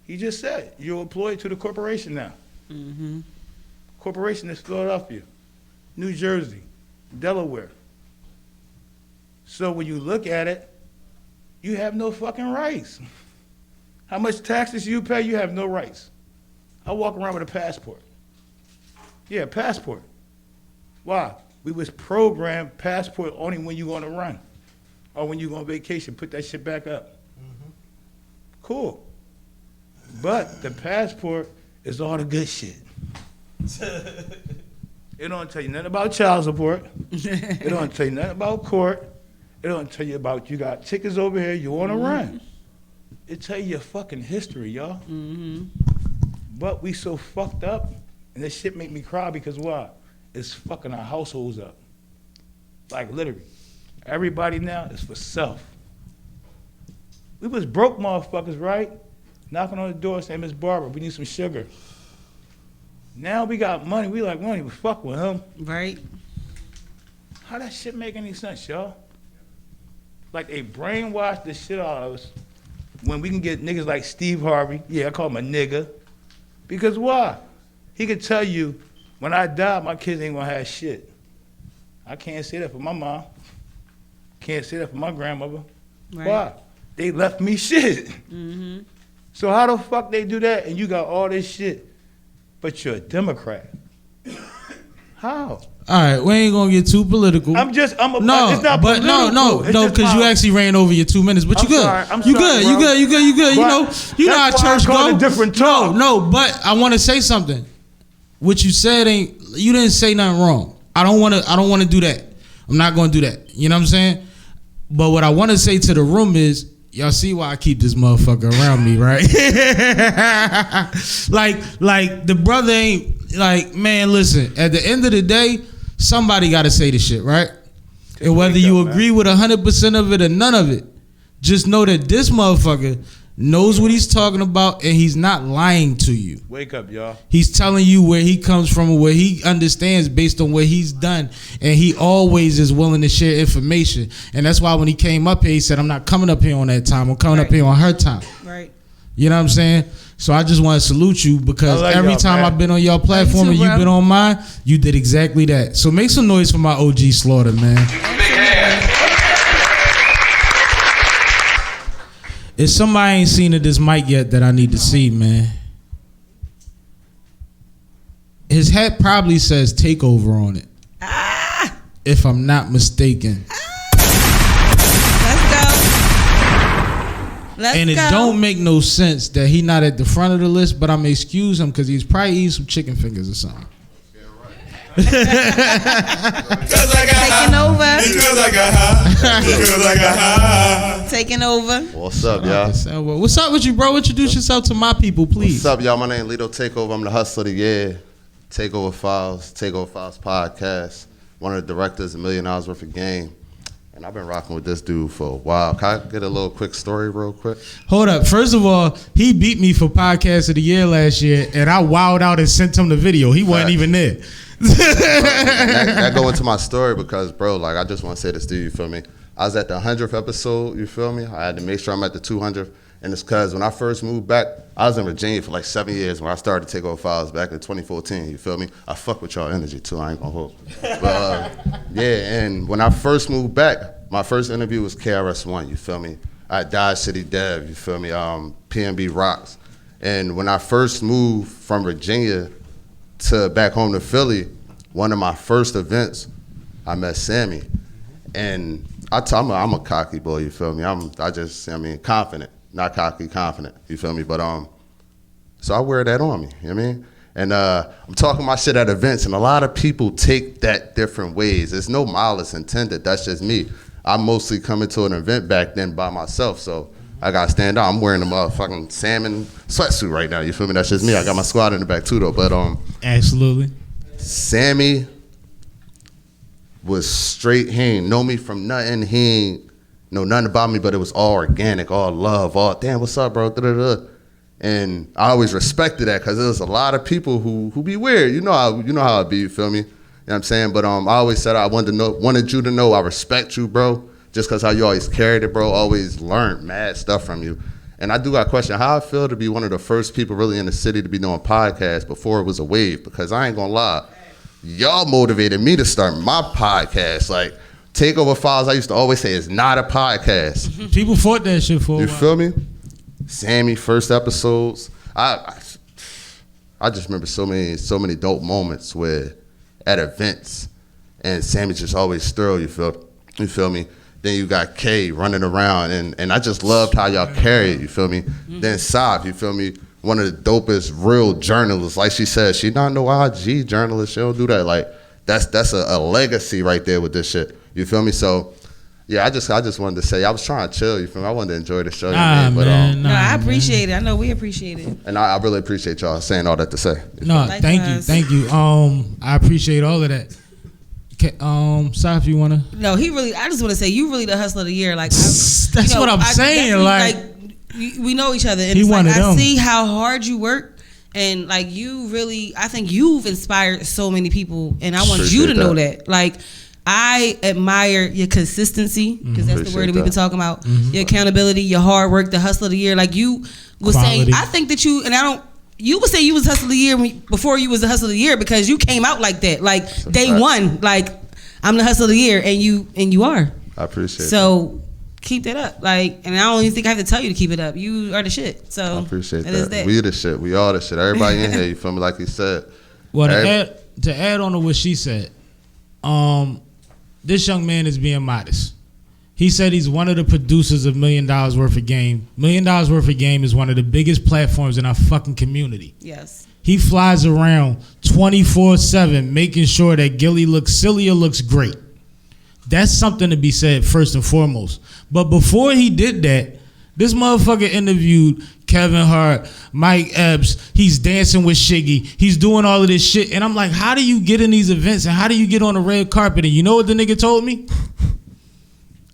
He just said you're employed to the corporation now. Corporation is Philadelphia, New Jersey, Delaware. So when you look at it, you have no fucking rights. How much taxes you pay, you have no rights. I walk around with a passport. Yeah, passport. Why? We was programmed passport only when you on a run or when you go on vacation, put that shit back up. Cool. But the passport is all the good shit. It don't tell you nothing about child support. It don't tell you nothing about court. It don't tell you about you got tickets over here, you on a run. It tell you your fucking history, y'all. But we so fucked up, and this shit make me cry because why? It's fucking our households up. Like literally. Everybody now is for self. We was broke motherfuckers, right? Knocking on the door saying, Miss Barbara, we need some sugar. Now we got money, we like, we don't even fuck with him. Right. How that shit make any sense, y'all? Like they brainwash the shit out of us when we can get niggas like Steve Harvey. Yeah, I call him a nigga. Because why? He could tell you, when I die, my kids ain't gonna have shit. I can't say that for my mom. Can't say that for my grandmother. Right. Why? They left me shit. So how the fuck they do that and you got all this shit, but you're a Democrat? How? All right, we ain't gonna get too political. I'm it's not but political. no, because you actually ran over your 2 minutes. But you good. You good. You good. You know how church go. Different talk. No, but I want to say something. What you said you didn't say nothing wrong. I don't want to do that. I'm not gonna do that. You know what I'm saying? But what I want to say to the room is, y'all see why I keep this motherfucker around me, right? like the brother ain't like, man, listen, at the end of the day, somebody got to say the shit, right? And whether you agree with 100% of it or none of it, just know that this motherfucker knows what he's talking about and he's not lying to you. Wake up, y'all. He's telling you where he comes from and where he understands based on what he's done. And he always is willing to share information. And that's why when he came up here, he said, I'm not coming up here on that time. I'm coming up here on her time. Right. You know what I'm saying? So I just want to salute you because every time I've been on your platform and you've been on mine, you did exactly that. So make some noise for my OG Slaughter, man. If somebody ain't seen it, this mic yet that I need to see, man. His hat probably says takeover on it. If I'm not mistaken. Let's and it go. don't make no sense that he not at the front of the list, but I'm gonna excuse him because he's probably eating some chicken fingers or something. Taking over. Because I got high. Because I got high. Taking over. What's up, y'all? What's up with you, bro? Introduce yourself to my people, please. What's up, y'all? My name is Lito Takeover. I'm the hustler of the year. Takeover Files podcast. One of the directors of $1 Million Worth of Game. And I've been rocking with this dude for a while. Can I get a little quick story real quick? Hold up. First of all, he beat me for podcast of the year last year, and I wowed out and sent him the video. He wasn't even there. that go into my story because, bro, like, I just want to say this to you, feel me? I was at the 100th episode, you feel me? I had to make sure I'm at the 200th. And it's because when I first moved back, I was in Virginia for like 7 years when I started to take over Files back in 2014, you feel me? I fuck with y'all energy too, I ain't gonna hold. But yeah, and when I first moved back, my first interview was KRS-One, you feel me? I Dodge City Dev, you feel me? PNB Rocks. And when I first moved from Virginia to back home to Philly, one of my first events, I met Sammie. And I'm a cocky boy, you feel me? Confident. Not cocky, confident, you feel me? But so I wear that on me, you know what I mean? And I'm talking my shit at events, and a lot of people take that different ways. There's no malice intended, that's just me. I mostly come into an event back then by myself, so I gotta stand out. I'm wearing a motherfucking salmon sweatsuit right now, you feel me? That's just me. I got my squad in the back too though, but absolutely. Sammie was straight, he ain't know me from nothing, he ain't know nothing about me, but it was all organic, all love, all, damn, what's up, bro? Da-da-da. And I always respected that because there's a lot of people who be weird. You know how it be, you feel me? You know what I'm saying? But I always said I wanted you to know I respect you, bro, just because how you always carried it, bro, always learned mad stuff from you. And I do got a question, how I feel to be one of the first people really in the city to be doing podcasts before it was a wave, because I ain't gonna lie, y'all motivated me to start my podcast. Like, Takeover Files, I used to always say, is not a podcast. People fought that shit for a while. You feel me? Sammie, first episodes. I just remember so many dope moments where at events, and Sammie just always thorough, you feel me? Then you got Kay running around, and I just loved how y'all carry it, you feel me? Then Sav, you feel me? One of the dopest real journalists. Like she said, she not no IG journalist, she don't do that. Like, that's a legacy right there with this shit. You feel me? So, yeah, I just wanted to say, I was trying to chill, you feel me? I wanted to enjoy the show. I appreciate it. I know we appreciate it. And I really appreciate y'all saying all that to say. No, thank you. I appreciate all of that. Saf, you wanna? No, I just want to say, you really the hustler of the year. Like, that's what I'm saying. Like, we know each other, and he it's like, I see how hard you work. And like, you really, I think you've inspired so many people, and I want you to know that. Like, I admire your consistency, because that's the word that we've been talking about. Your accountability, your hard work, the hustle of the year. Like, you was saying, I think that you would say you was hustle of the year before you was the hustle of the year, because you came out like that, like day one, like, I'm the hustle of the year, and you are. I appreciate it. So keep that up, like, and I don't even think I have to tell you to keep it up. You are the shit. So I appreciate that. We the shit. We all the shit. Everybody in here, you feel me? Like you said. Well, to add on to what she said, this young man is being modest. He said he's one of the producers of $1 Million Worth of Game. $1 Million Worth of Game is one of the biggest platforms in our fucking community. Yes. He flies around 24/7 making sure that Gilly looks silly or looks great. That's something to be said first and foremost. But before he did that, this motherfucker interviewed Kevin Hart, Mike Epps. He's dancing with Shiggy. He's doing all of this shit. And I'm like, how do you get in these events and how do you get on the red carpet? And you know what the nigga told me?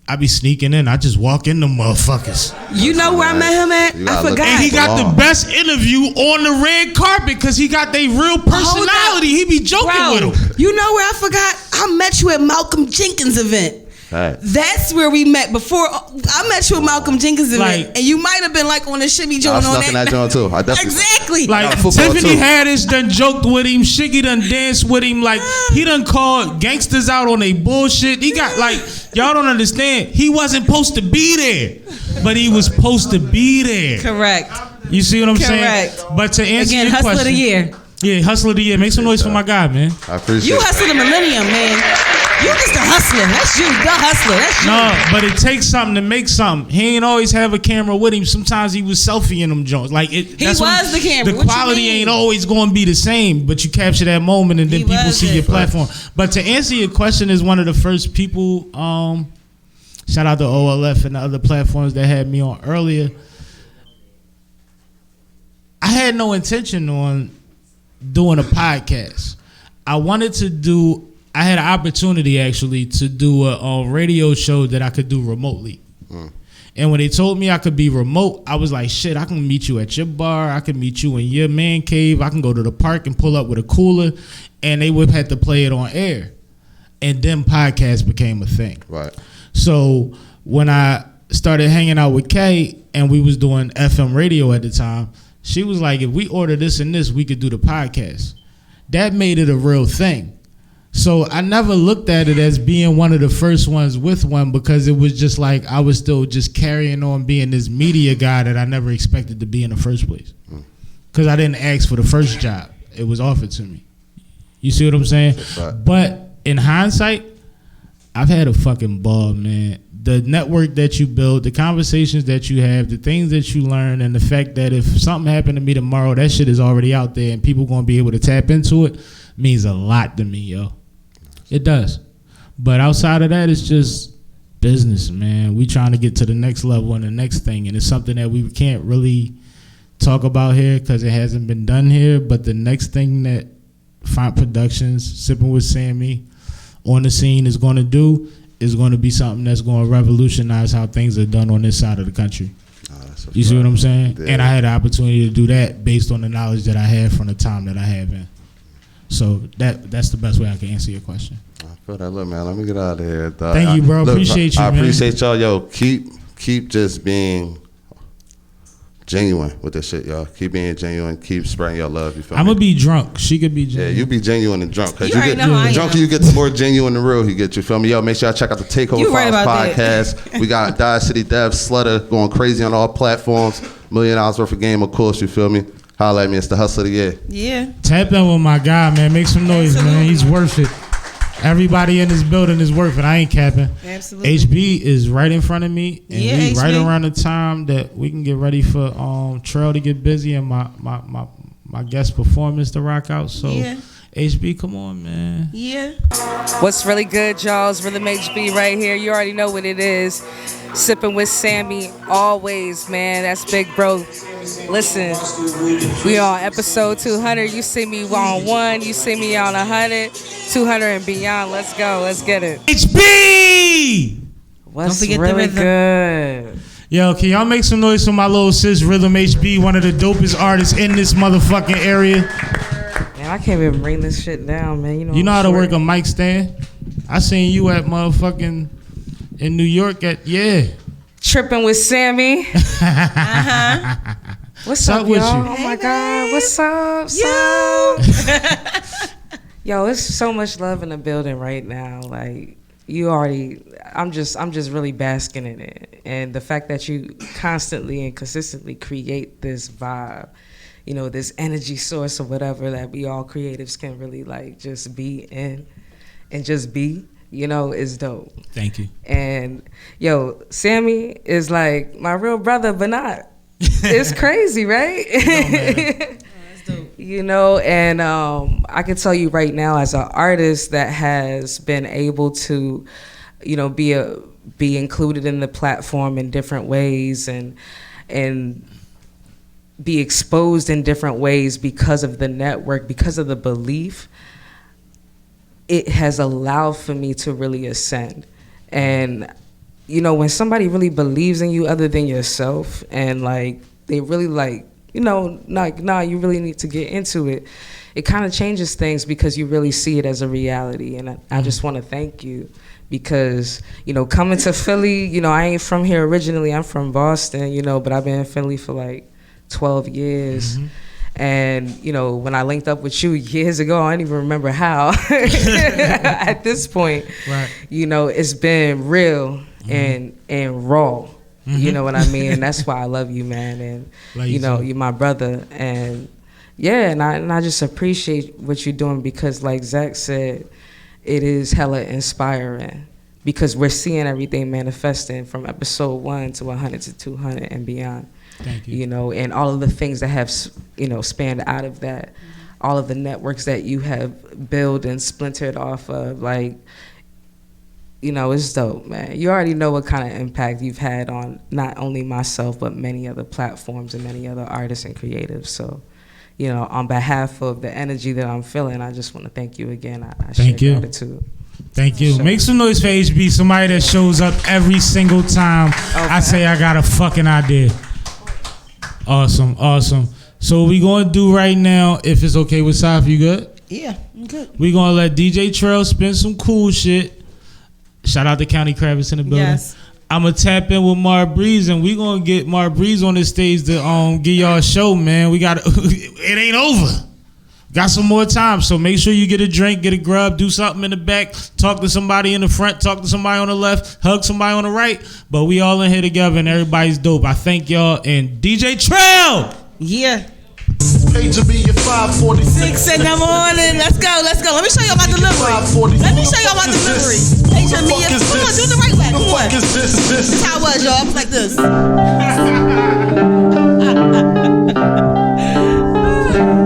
I be sneaking in. I just walk in the motherfuckers. You know where I met him at? I forgot. And he got the best interview on the red carpet because he got their real personality. He be joking with him. You know where I forgot? I met you at Malcolm Jenkins' event. Right. That's where we met. Before I met you with Malcolm Jenkins in Like- it, and you might have been like on the shimmy joint I on snuck in that joint too. I definitely Exactly. Like football Tiffany too. Haddish done joked with him, Shiggy done danced with him, like he done called gangsters out on they bullshit. He got like y'all don't understand. He wasn't supposed to be there, but he was supposed to be there. Correct. You see what I'm Correct. saying? But to answer Again, your hustler question, of the year. yeah, hustler of the year. Make some noise for my guy, man. I appreciate You it. hustle the millennium, man. You just a hustler. That's you. The hustler. That's you. No, but it takes something to make something. He ain't always have a camera with him. Sometimes he was selfieing them joints. Like it. He that's when was the camera. The What you quality mean? ain't always going to be the same, but you capture that moment and then He people was see it. your platform. But to answer your question, is one of the first people. Shout out to OLF and the other platforms that had me on earlier. I had no intention on doing a podcast. I wanted to do. I had an opportunity actually to do a radio show that I could do remotely. And when they told me I could be remote, I was like, shit, I can meet you at your bar. I can meet you in your man cave. I can go to the park and pull up with a cooler. And they would have to play it on air. And then podcasts became a thing. Right. So when I started hanging out with Kay and we was doing FM radio at the time, she was like, if we order this and this, we could do the podcast. That made it a real thing. So I never looked at it as being one of the first ones with one because it was just like I was still just carrying on being this media guy that I never expected to be in the first place. Because I didn't ask for the first job. It was offered to me. You see what I'm saying? Right. But in hindsight, I've had a fucking ball, man. The network that you build, the conversations that you have, the things that you learn, and the fact that if something happened to me tomorrow, that shit is already out there and people going to be able to tap into it means a lot to me, yo. It does. But outside of that, it's just business, man. We trying to get to the next level and the next thing, and it's something that we can't really talk about here because it hasn't been done here. But the next thing that Font Productions, Sippin' with Sammie, on the scene is going to do is going to be something that's going to revolutionize how things are done on this side of the country. You see what I'm saying? Yeah. And I had the opportunity to do that based on the knowledge that I had from the time that I have in. So that's the best way I can answer your question. I feel that. Look, man, let me get out of here, dog. Thank you, bro. Look, Appreciate you, I man. appreciate y'all. Yo, keep just being genuine with this shit, y'all. Keep being genuine. Keep spreading your love. You feel I'm me? gonna be drunk. She could be Yeah, genuine. you be genuine and drunk. Cause You you already get know how the I drunker am. you get, the more genuine and real he get. You feel me? Yo, make sure y'all check out the Takeover You right Files about that. podcast. We got Die City Dev, Slutter going crazy on all platforms. $1 million worth of game, of course. You feel me? Holla at me. It's the hustle of the year. Yeah. Tap in with my guy, man. Make some noise, man. He's worth it. Everybody in this building is worth it. I ain't capping. Absolutely. HB is right in front of me, and Yeah, we right HB. around the time that we can get ready for Trail to get busy and my guest performance to rock out. So Yeah. HB, come on, man. Yeah. What's really good, y'all? It's Rhythm HB right here. You already know what it is. Sipping with Sammie, always, man. That's big bro. Listen, we on episode 200. You see me on 1, you see me on 100, 200 and beyond. Let's go. Let's get it. HB! What's forget the really rhythm. good? Yo, can y'all make some noise for my little sis, Rhythm HB, one of the dopest artists in this motherfucking area? Man, I can't even bring this shit down, man. You know how to work a mic stand? I seen you at motherfucking in New York at Tripping with Sammie. What's up up, with y'all? you? Oh my God, what's up? Yo, it's so much love in the building right now. Like you already, I'm just really basking in it, and the fact that you constantly and consistently create this vibe, you know, this energy source or whatever that we all creatives can really like just be in, and just be. You know, is dope. Thank you. And yo, Sammie is like my real brother, but not. It's crazy, right? You know, and I can tell you right now, as an artist that has been able to, you know, be included in the platform in different ways and be exposed in different ways because of the network, because of the belief. It has allowed for me to really ascend. And, you know, when somebody really believes in you other than yourself and, like, they really, like, you know, like, nah, you really need to get into it, it kind of changes things because you really see it as a reality. And I just want to thank you because, you know, coming to Philly, you know, I ain't from here originally. I'm from Boston, you know, but I've been in Philly for like 12 years. And, you know, when I linked up with you years ago, I don't even remember how. At this point, Right. you know, it's been real and raw. You know what I mean? And that's why I love you, man. And, Love you you know, too. you're my brother. And, yeah, and I just appreciate what you're doing because, like Zach said, it is hella inspiring because we're seeing everything manifesting from episode 1 to 100 to 200 and beyond. Thank you. You know, and all of the things that have, you know, spanned out of that, all of the networks that you have built and splintered off of, like, you know, it's dope, man. You already know what kind of impact you've had on not only myself, but many other platforms and many other artists and creatives. So, you know, on behalf of the energy that I'm feeling, I just want to thank you again. I Thank share you. gratitude. Thank you. Sure. Make some noise for HB, somebody that shows up every single time I say I got a fucking idea. Awesome, awesome. So what we going to do right now, if it's okay with Saf, you good? Yeah, I'm good. We going to let DJ Trail spin some cool shit. Shout out to County Kravitz in the building. Yes. I'm going to tap in with Mar Breeze, and we going to get Mar Breeze on the stage to give y'all a show, man. We got it ain't over. Got some more time, so make sure you get a drink, get a grub, do something in the back, talk to somebody in the front, talk to somebody on the left, hug somebody on the right. But we all in here together, and everybody's dope. I thank y'all, and DJ Trail! Yeah. Pay to be your 546 6 in the morning. Let's go, let's go. Let me show y'all my delivery. Let me show y'all my delivery. Hey, Jamia, come on, do it the right way. Come on. This is how it was, y'all. It was like this.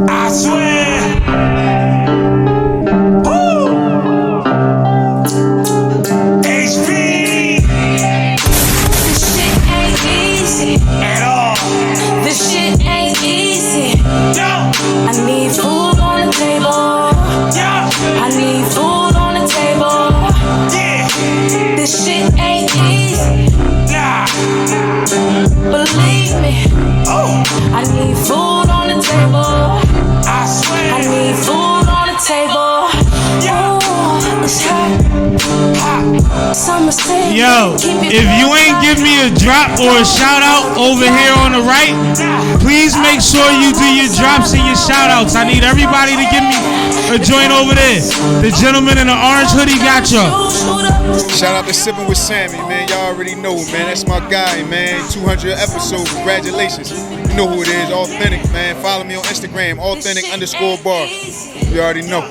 I swear. HP. This shit ain't easy At all. This shit ain't easy. Yo. I need food on the table. Yo. I need food on the table. Yeah. This shit ain't easy. Nah. Believe me. Oh. I need food on the table. I swear. I need food on the table. Ooh, it's hot. Summer say, Yo, if you ain't give me a drop or a shout out over here on the right, please make sure you do your drops and your shout outs. I need everybody to give me a joint over there. The gentleman in the orange hoodie got y'all. Shout out to Sippin' with Sammie, man. Y'all already know, man. That's my guy, man. 200 episodes. Congratulations. You know who it is. Authentic, man. Follow me on Instagram. Authentic_bar. You already know.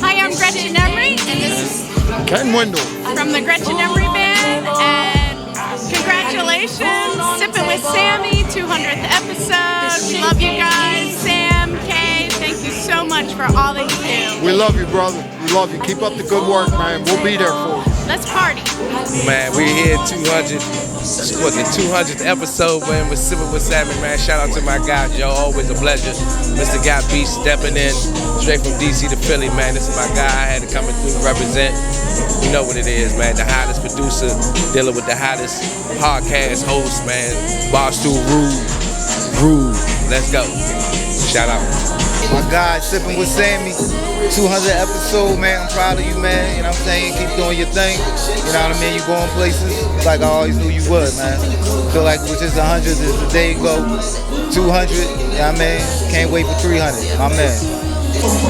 Hi, I'm Gretchen Emery, and this is Ken Wendell. from the Gretchen Emery Band. And congratulations, Sippin' with Sammie, 200th episode. We love you guys. Sam, Kay, thank you so much for all that you do. We love you, brother. We love you. Keep up the good work, man. We'll be there for you. Let's party. Man, we're here at 200. What, the 200th episode, man, with Sippin' with Sammie, man. Shout out to my guy, Joe. Always a pleasure. Mr. Guy B stepping in straight from DC to Philly, man. This is my guy. I had to come through represent. You know what it is, man. The hottest producer dealing with the hottest podcast host, man. Barstool Rude. Let's go. Shout out. My guy, Sippin' with Sammie, 200 episode, man. I'm proud of you, man. You know what I'm saying? Keep doing your thing. You know what I mean? You going places like I always knew you would, man. Feel like it was just 100 is the day you go. 200, you know what I mean? Can't wait for 300, my man.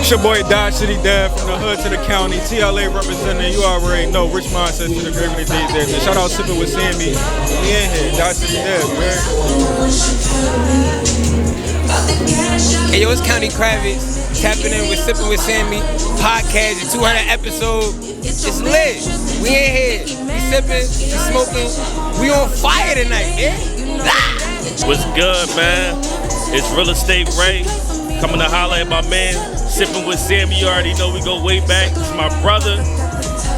It's your boy Dodge City Dad from the hood to the county. TLA representing, you already know. Rich mindset to the gravity days there. Shout out Sippin' with Sammie. We in here. Dodge City Dad, man. Hey, yo, it's County Kravitz. Tapping in with Sippin' with Sammie. Podcast, the 200 episode. It's lit. We in here. We sipping, we smoking. We on fire tonight, yeah? What's good, man? It's Real Estate Ray. Coming to holler at my man, Sippin' with Sammie. You already know we go way back. It's my brother.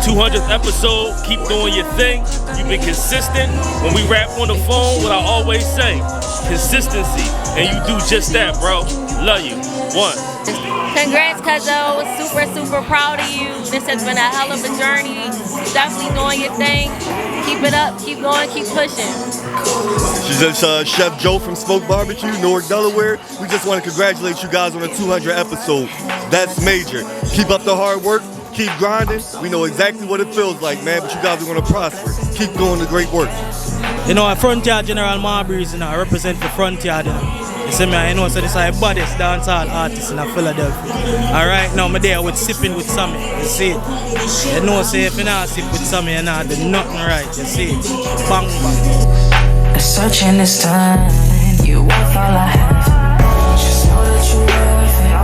200th episode. Keep doing your thing. You've been consistent. When we rap on the phone, what I always say, consistency. And you do just that, bro. Love you. One. Congrats, Cuzzo. Super proud of you. This has been a hell of a journey. Definitely doing your thing. Keep it up, keep going, keep pushing. She's just Chef Joe from Smoke Barbecue, Newark, Delaware. We just want to congratulate you guys on the 200 episode. That's major. Keep up the hard work. Keep grinding. We know exactly what it feels like, man, but you guys are going to prosper. Keep doing the great work. You know, Frontier General Marbury's, you know, I represent for Frontier, you know. You see me, I know, so this is the baddest dancehall artist in Philadelphia. All right, now I'm there with Sipping with Sammie, you see it. You know, say if you not sip with Sammie, you not do nothing right, you see it. Bang, bang. Searching this time, you worth all I have. Just know that you worth it.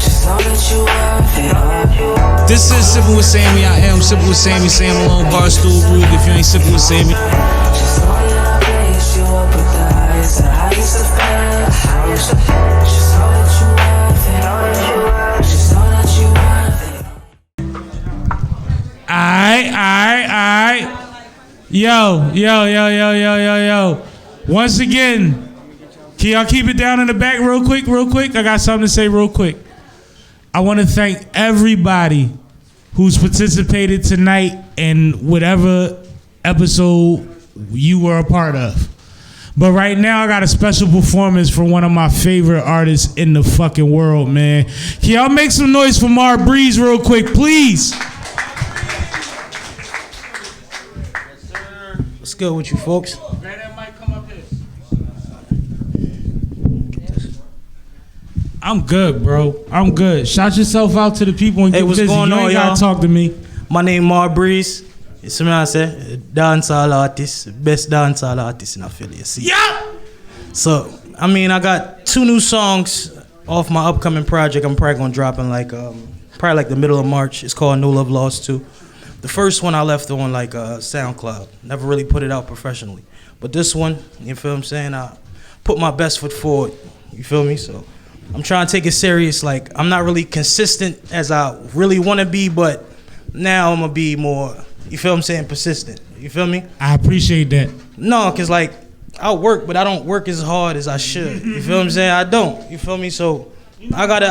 Just know that you worth it. This is Sippin' with Sammie. I am Sippin' with Sammie. Sam Malone, Barstool Group. If you ain't Sippin' with Sammie. Just know that I raised you up with the highest of highest of highs. Just know that you worth it. Just know that you worth it. Alright. Yo. Once again, can y'all keep it down in the back real quick? I got something to say real quick. I want to thank everybody who's participated tonight in whatever episode you were a part of. But right now, I got a special performance from one of my favorite artists in the fucking world, man. Can y'all make some noise for Mar Breeze real quick, please? What's good with you folks? I'm good, bro. I'm good. Shout yourself out to the people and Hey, get what's busy. going You on, ain't y'all? gotta talk to me. My name Mar Breeze. You see me I say? Dancehall artist. Best dancehall artist in Philly. You see? Yeah! So, I mean, I got 2 new songs off my upcoming project. I'm probably gonna drop in probably like the middle of March. It's called No Love Lost 2. The first one I left on SoundCloud. Never really put it out professionally. But this one, you feel what I'm saying? I put my best foot forward. You feel me? So I'm trying to take it serious. Like, I'm not really consistent as I really want to be, but now I'm going to be more, you feel what I'm saying, persistent. You feel me? I appreciate that. No, because like, I work, but I don't work as hard as I should. You feel what I'm saying? I don't. You feel me? So I gotta,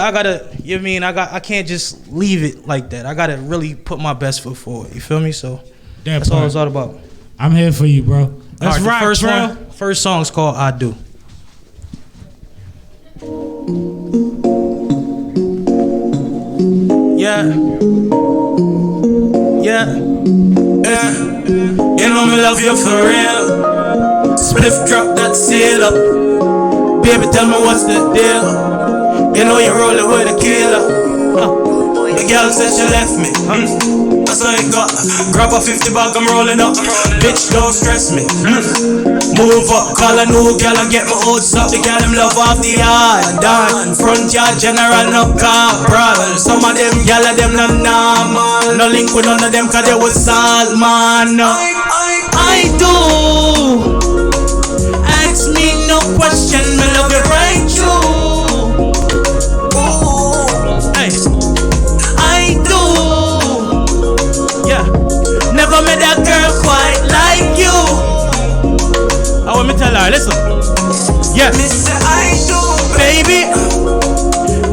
you know what I mean? I can't just leave it like that. I gotta really put my best foot forward. You feel me? So that's all it's all about. I'm here for you, bro. Let's All right, rock, the bro. first song's called I Do. Yeah. You know me love you for real. Spliff drop that seal up. Baby, tell me what's the deal. You know you're rolling with a killer. The girl said she left me. That's all I got. Grab a 50 bag, I'm rolling up. Bitch, don't stress me. Move up, call a new girl and get my old stuff. The girl them love off the yard. Done. Front yard general, no car problem. Some of them girl them not normal. No link with none of them cause they was salt, man. I do. Ask me no question, me love you right through. Hey. I do. Yeah. Never met a girl quite like you. I want me tell her, listen. Yeah. Mr. I do. Baby.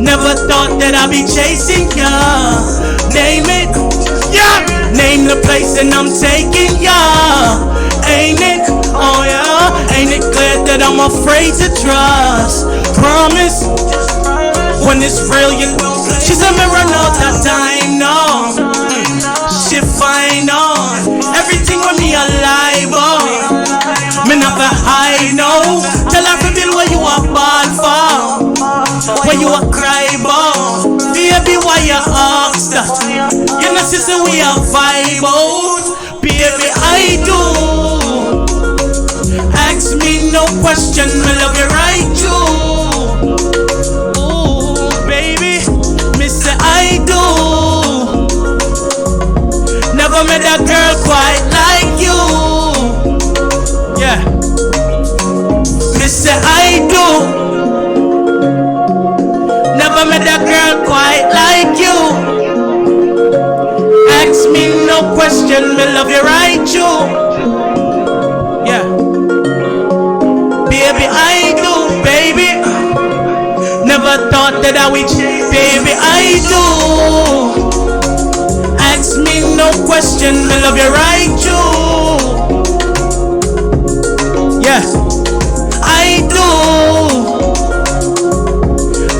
Never thought that I'd be chasing ya. Name it. Yeah. Name the place and I'm taking ya. Ain't it? Oh yeah. Ain't it clear that I'm afraid to trust? Promise. When it's real, you know. She's a mirror, no that time, no. She fine on everything with me alive, oh. Me never hide, no. Tell her to build where you are bad for, where you are cry, oh. Baby, why you ask that? You know, sister, we are vibe, oh. Baby, I do. Ask me no question, me love you right, you. Say I do. Never met a girl quite like you. Yeah. Me say I do. Never met a girl quite like you. Ask me no question, me love you right you. Yeah. Baby I do, baby. Never thought that I would, baby, I do. Ask me no question, me love you right, you. Yeah, I do.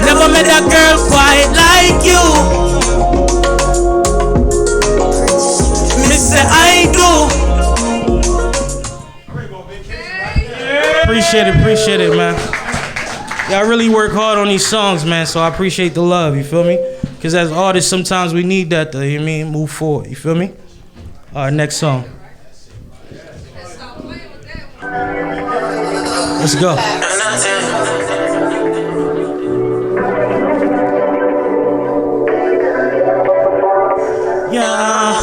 Never met a girl quite like you. Appreciate it, man. Yeah, I really work hard on these songs, man, so I appreciate the love, you feel me? Because as artists, sometimes we need that to, you know what I mean, move forward, you feel me? All right, next song. Let's go. Yeah.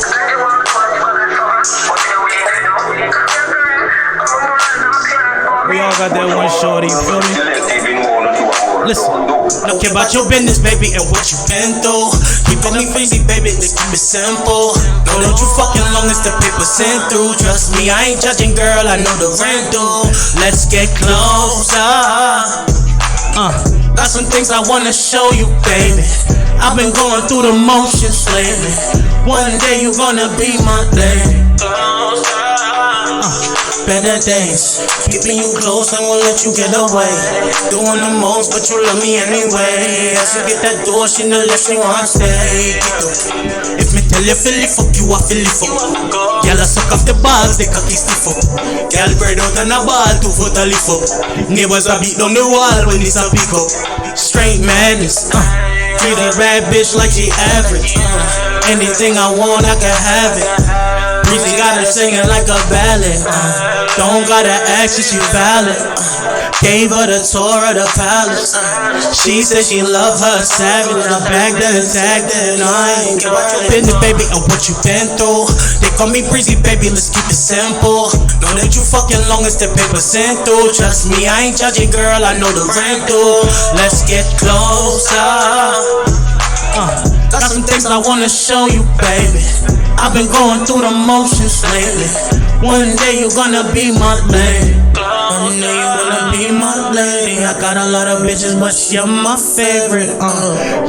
We all got that one shorty, you feel me? Listen, don't care about your business, baby, and what you been through. Keeping it easy, baby, let's keep it simple. Know that you fucking long as the paper sent through. Trust me, I ain't judging, girl, I know the rent due. Let's get closer. Got some things I wanna show you, baby. I've been going through the motions lately. One day you gonna be my lady. Better days, keeping you close, I won't let you get away. Doing the most, but you love me anyway. As you get that door, she know left, she wanna stay. If me tell you feel it, fuck you, I feel it fuck. Girl, I suck off the balls, they cocky stiff up. Girl, bread out on a ball, 2 foot a lift up. Neighbors a beat down the wall when it's a pick up. Straight madness, treat a bad bitch like she average. Anything I want, I can have it. Breezy got her singing like a ballad. Don't gotta ask if she valid. Gave her the tour of the palace. She said she love her savage. I bagged her and tagged her, and I ain't about your business, baby, and what you been through. They call me Breezy, baby, let's keep it simple. Know that you fucking long as the paper sent through. Trust me, I ain't judging, girl, I know the rent due. Let's get closer. Got some things I wanna show you, baby. I've been going through the motions lately. One day you gonna be my lady. One day you gonna be my lady. I got a lot of bitches, but you're my favorite.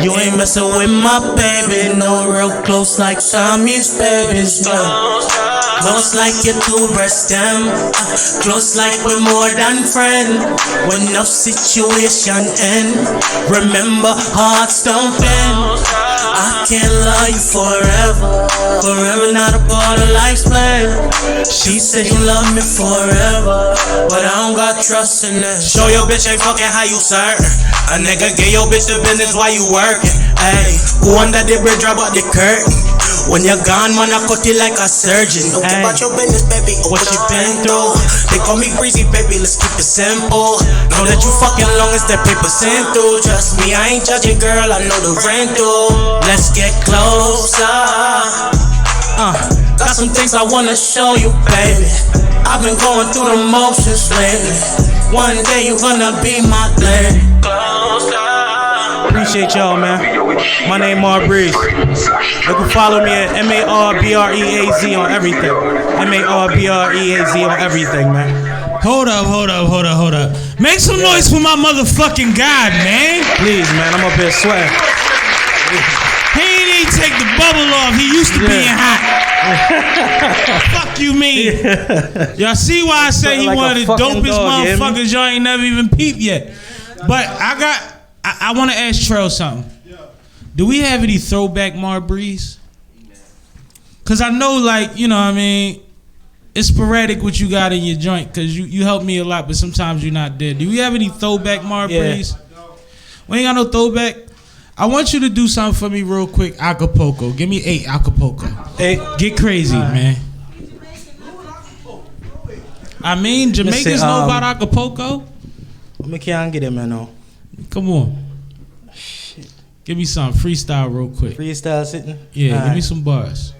You ain't messing with my baby. No, real close like Sammie's babies. Close like your 2 breast stem. Close like we're more than friends. When no situation end, remember hearts don't bend. I can't love you forever. Forever not a part of life's plan. She said you love me forever, but I don't got trust in that. Show your bitch ain't fucking how you certain. A nigga get your bitch the business while you working. Ayy, who under the bridge drop out the curtain? When you're gone, man, I cut it like a surgeon. Don't care about your business, baby, or what you been through. They call me Breezy, baby, let's keep it simple. Know that you fucking long as that paper sent through. Trust me, I ain't judging, girl, I know the rent due. Let's get closer. Got some things I wanna show you, baby. I've been going through the motions lately. One day you gonna be my lady. Appreciate y'all, man. My name Marbreeze. You can follow me at MARBREAZ on everything. MARBREAZ on everything, man. Hold up. Make some noise for my motherfucking God, man. Please, man, I'm up here sweating. He ain't even take the bubble off. He used to being hot. Fuck you mean? Y'all see why I say he one of the dopest motherfuckers y'all ain't never even peeped yet. But I want to ask Trell something. Do we have any throwback Marbreeze? Cause I know, like, you know what I mean, it's sporadic what you got in your joint, cause you help me a lot, but sometimes you're not there. Do we have any throwback Marbreeze? Yeah. We ain't got no throwback. I want you to do something for me real quick. Acapulco. Give me 8 Acapulco. 8. Get crazy, man. I mean, Jamaicans know about Acapulco. Me can't get it, man. No. Come on. Shit. Give me some freestyle real quick. Freestyle sitting? Yeah, give me some bars.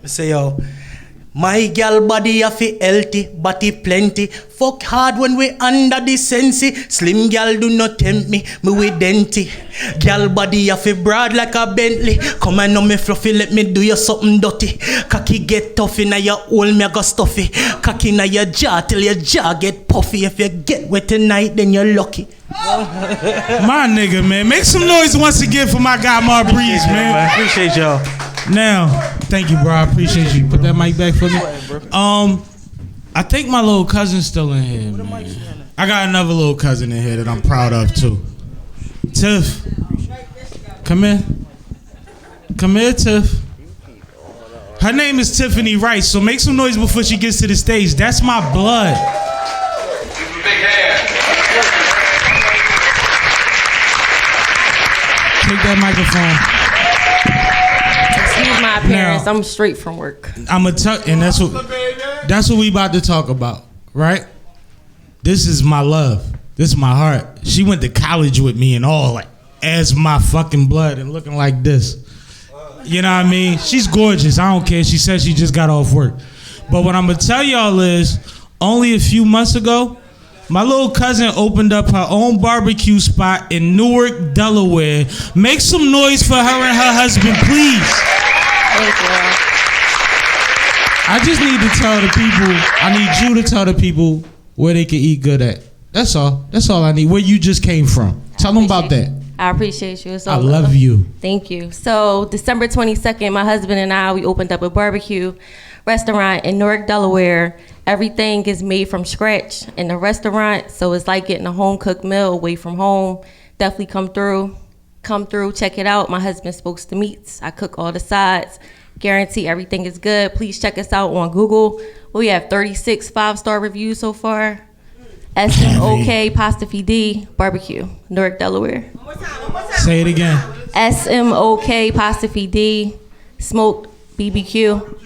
Say, yo. My gal body a fi healthy, body plenty. Fuck hard when we under the sensey. Slim gal do not tempt me with denty. Gal body a fi broad like a Bentley. Come and know me fluffy, let me do you something dirty. Cocky get tough inna your hole, me a go stuffy. Cocky inna your jaw till your jaw get puffy. If you get wet tonight, then you're lucky. My nigga, man. Make some noise once again for my guy Marbreeze, man. Appreciate y'all. Now, thank you, bro. I appreciate you. Put that mic back for me. I think my little cousin's still in here, man. I got another little cousin in here that I'm proud of too. Tiff, come in. Come here, Tiff. Her name is Tiffany Rice, so make some noise before she gets to the stage. That's my blood. Take that microphone. Excuse my appearance. I'm straight from work. I'm and that's what we about to talk about, right? This is my love. This is my heart. She went to college with me and all, like, as my fucking blood and looking like this. You know what I mean? She's gorgeous. I don't care. She said she just got off work. But what I'm gonna tell y'all is, only a few months ago, my little cousin opened up her own barbecue spot in Newark, Delaware. Make some noise for her and her husband, please. Thank you. I just need to tell the people, I need you to tell the people where they can eat good at. That's all. That's all I need. Where you just came from. Tell them about that. I appreciate you. It's I all love you. Thank you. So December 22nd, my husband and I, we opened up a barbecue restaurant in Newark, Delaware. Everything is made from scratch in the restaurant, so it's like getting a home-cooked meal away from home. Definitely come through, check it out. My husband smokes the meats. I cook all the sides. Guarantee everything is good. Please check us out on Google. We have 36 5-star reviews so far. SMOK''D barbecue, Newark, Delaware. Say it again. SMOK''D smoked BBQ.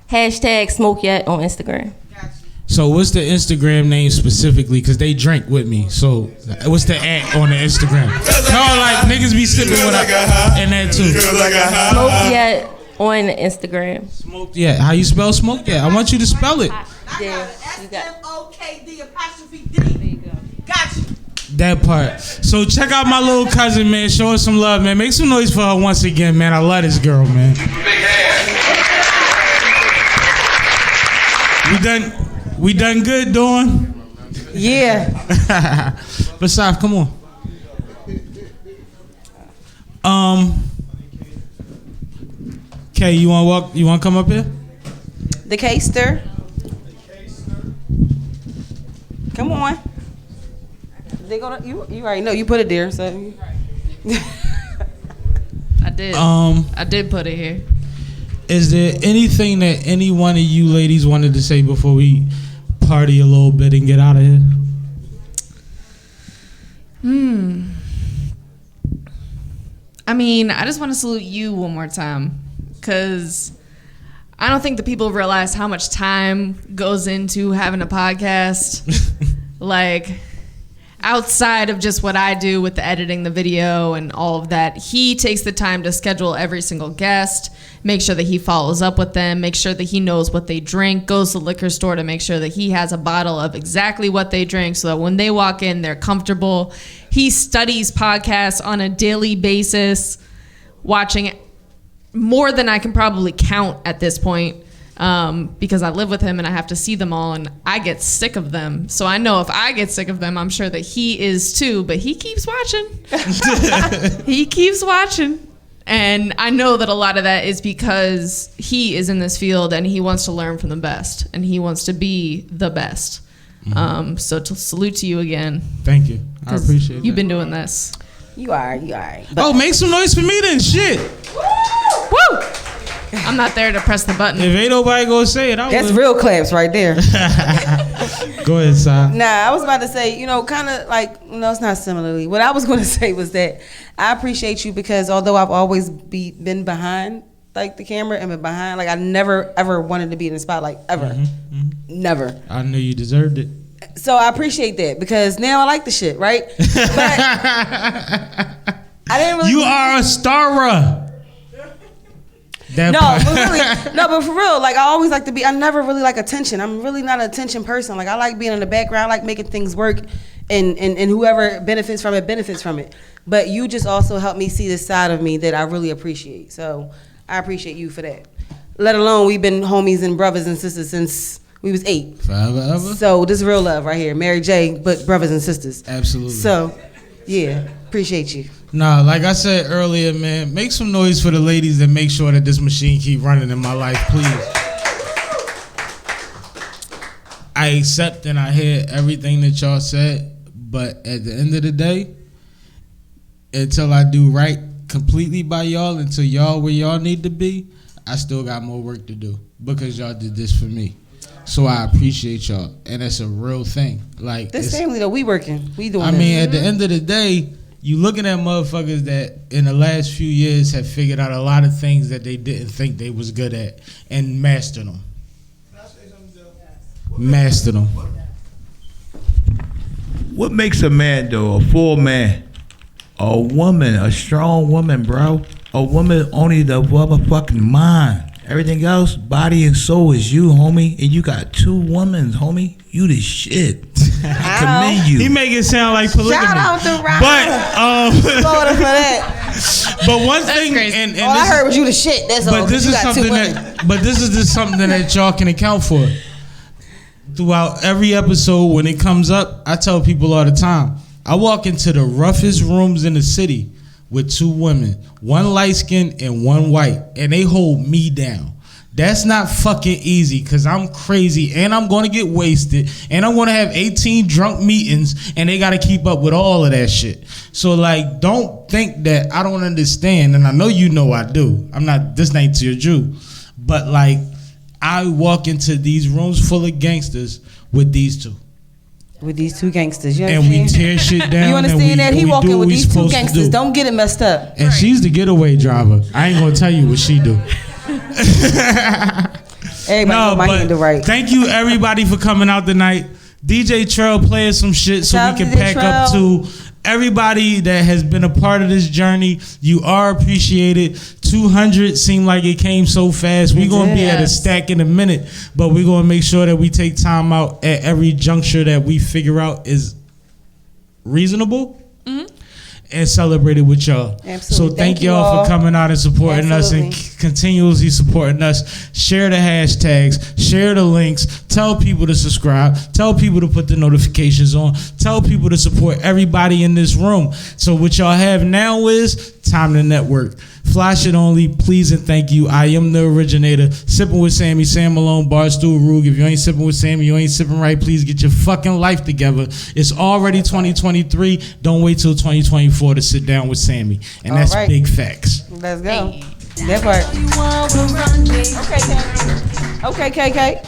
Hashtag smoke yet on Instagram. So what's the Instagram name specifically? Because they drink with me. So what's the @ on the Instagram? No, like niggas be sipping with us and that too. Smoke yet on Instagram. Smoke yet. How you spell smoke yet? I want you to spell it. Yeah, you got That part. So check out my little cousin, man. Show her some love, man. Make some noise for her once again, man. I love this girl, man. We done good, Dawn? Yeah. Besides, come on. Kay, you wanna come up here? The K-ster. Come on. They gonna you already know you put it there, so. I did. I did put it here. Is there anything that any one of you ladies wanted to say before we party a little bit and get out of here? I mean, I just want to salute you one more time, because I don't think the people realize how much time goes into having a podcast. Like, outside of just what I do with the editing, the video, and all of that, he takes the time to schedule every single guest, make sure that he follows up with them, make sure that he knows what they drink, goes to the liquor store to make sure that he has a bottle of exactly what they drink so that when they walk in, they're comfortable. He studies podcasts on a daily basis, watching more than I can probably count at this point. Because I live with him and I have to see them all and I get sick of them. So I know if I get sick of them, I'm sure that he is too, but he keeps watching. He keeps watching. And I know that a lot of that is because he is in this field and he wants to learn from the best and he wants to be the best. So to salute to you again. Thank you. I appreciate it. You've been doing this. You all right. Oh, make some noise for me then, shit. Woo! I'm not there to press the button. If ain't nobody gonna say it, that's real claps right there. Go ahead, Si. Nah, I was about to say, kind of like, no, it's not similarly. What I was going to say was that I appreciate you because although I've always been behind like the camera and been behind, like I never ever wanted to be in the spotlight ever, never. I knew you deserved it. So I appreciate that because now I like the shit, right? But I didn't really. You are a starer. But for real, like I always like to be. I never really like attention. I'm really not an attention person. Like I like being in the background. I like making things work, and whoever benefits from it. But you just also helped me see this side of me that I really appreciate. So I appreciate you for that. Let alone we've been homies and brothers and sisters since we was 8. Forever ever. So this is real love right here, Mary J. But brothers and sisters. Absolutely. So yeah, appreciate you. Nah, like I said earlier, man, make some noise for the ladies that make sure that this machine keep running in my life, please. I accept and I hear everything that y'all said, but at the end of the day, until I do right completely by y'all, until y'all where y'all need to be, I still got more work to do because y'all did this for me. So I appreciate y'all, and that's a real thing. Like This family though, we working, we doing. I mean, at the end of the day, you looking at motherfuckers that in the last few years have figured out a lot of things that they didn't think they was good at and mastered them. Mastered them. What makes a man though, a full man? A woman, a strong woman, bro. A woman only the motherfucking mind. Everything else, body and soul is you, homie. And you got 2 women, homie. You the shit. I commend you. He make it sound like polygamy. Shout out to Rob. But for that. But one thing, and all I heard was you the shit. That's all. But this You is got 2 something women. but this is just something that y'all can account for. Throughout every episode, when it comes up, I tell people all the time, I walk into the roughest rooms in the city with 2 women, 1 light skinned and 1 white, and they hold me down. That's not fucking easy because I'm crazy and I'm going to get wasted and I'm going to have 18 drunk meetings and they got to keep up with all of that shit. So like, don't think that I don't understand, and I know you know I do. I'm not, this ain't to your Jew, but like, I walk into these rooms full of gangsters with these 2. With these 2 gangsters, you and we tear shit down. You understand that? He we walking do what with we these 2 supposed to gangsters. do. Don't get it messed up. And she's the getaway driver. I ain't gonna tell you what she do. Everybody know my handle right. Thank you everybody for coming out tonight. DJ Trell playing some shit so Shout we out can to pack up Trell. to everybody that has been a part of this journey. You are appreciated. 200 seemed like it came so fast. We're gonna be at a stack in a minute, but we're gonna make sure that we take time out at every juncture that we figure out is reasonable. And celebrate it with y'all. Absolutely. So thank you y'all all. for coming out and supporting us and continuously supporting us. Share the hashtags, share the links, tell people to subscribe, tell people to put the notifications on, tell people to support everybody in this room. So what y'all have now is time to network. Fly shit only, please and thank you. I am the originator. Sipping with Sammie, Sam Malone, Barstool, Rug. If you ain't sipping with Sammie, you ain't sipping right. Please get your fucking life together. It's already 2023. Don't wait till 2024 to sit down with Sammie. And that's All right. big facts. Let's go. That part. Okay, KK.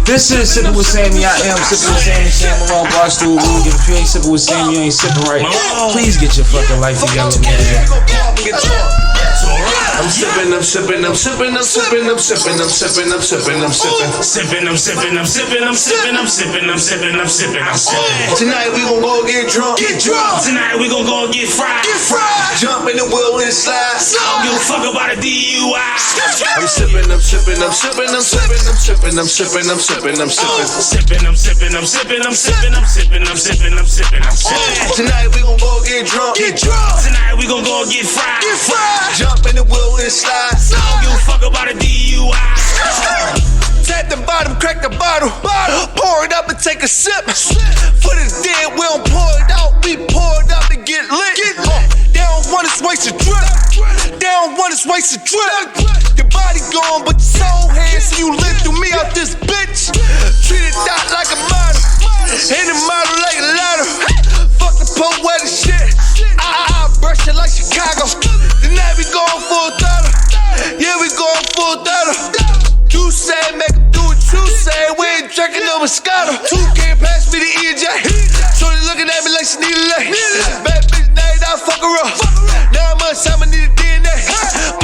This is Sippin' with Sammie. I am Sippin' with Sammie, Sam Malone, Barstool, Rug. If you ain't sippin' with Sammie, you ain't sippin' right. Please get your fucking life together, man. I'm sipping, I'm sipping, I'm sipping, I'm sipping, I'm sipping, I'm sipping, I'm sipping, I'm sipping. Sipping, I'm sipping, I'm sipping, I'm sipping, I'm sipping, I'm sipping, I'm sipping, I'm sipping. Tonight we gon' go get drunk. Get drunk. Tonight we gon' go get fried. Get fried. Jump in the wheel and slide. I don't give a fuck about a DUI. I'm sipping, I'm sipping, I'm sipping, I'm sipping, I'm sipping, I'm sipping, I'm sipping, I'm sipping. Sipping, I'm sipping, I'm sipping, I'm sipping, I'm sipping, I'm sipping, I'm sipping, I'm sipping. Tonight we gon' go get drunk. Get drunk. Tonight we gon' go get fried. Get fried. Jump in the wheel and slide. I don't give a fuck about a DUI. Tap the bottom, crack the bottle. Pour it up and take a sip. For the dead, we don't pour it out. We pour it up and get lit. They don't want us waste a drip. They don't want us waste a drip. Your body gone, but your soul here. So you live through me out this bitch. Treat it out like a model. Hit the model like a ladder. Fuck the poetic shit. I brush it like Chicago. Tonight we going full throttle. Yeah, we going full throttle. You say, make them do what you say. We ain't drinking no Moscato. 2 can't pass me the EJ. Shorty looking at me like she need a leg. Bad bitch night, I fuck her up. 9 months time, I need a DNA.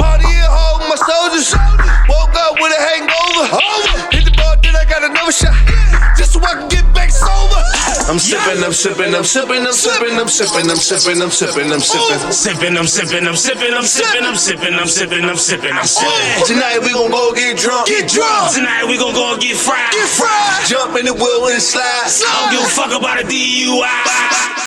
Party at home with my soldiers. Woke up with a hangover. Hit the ball, then I got another shot. Just so I can get back sober. I'm sipping, I'm sipping, I'm sipping, I'm sipping, I'm sipping, I'm sipping, I'm sipping, I'm sipping. Sipping, I'm sipping, I'm sipping, I'm sipping, I'm sipping, I'm sipping, I'm sipping, I'm sipping. Tonight we gon' go get drunk. Get drunk. Tonight we gon' go get fried. Get fried. Jump in the wheel and slide. I don't give a fuck about a DUI.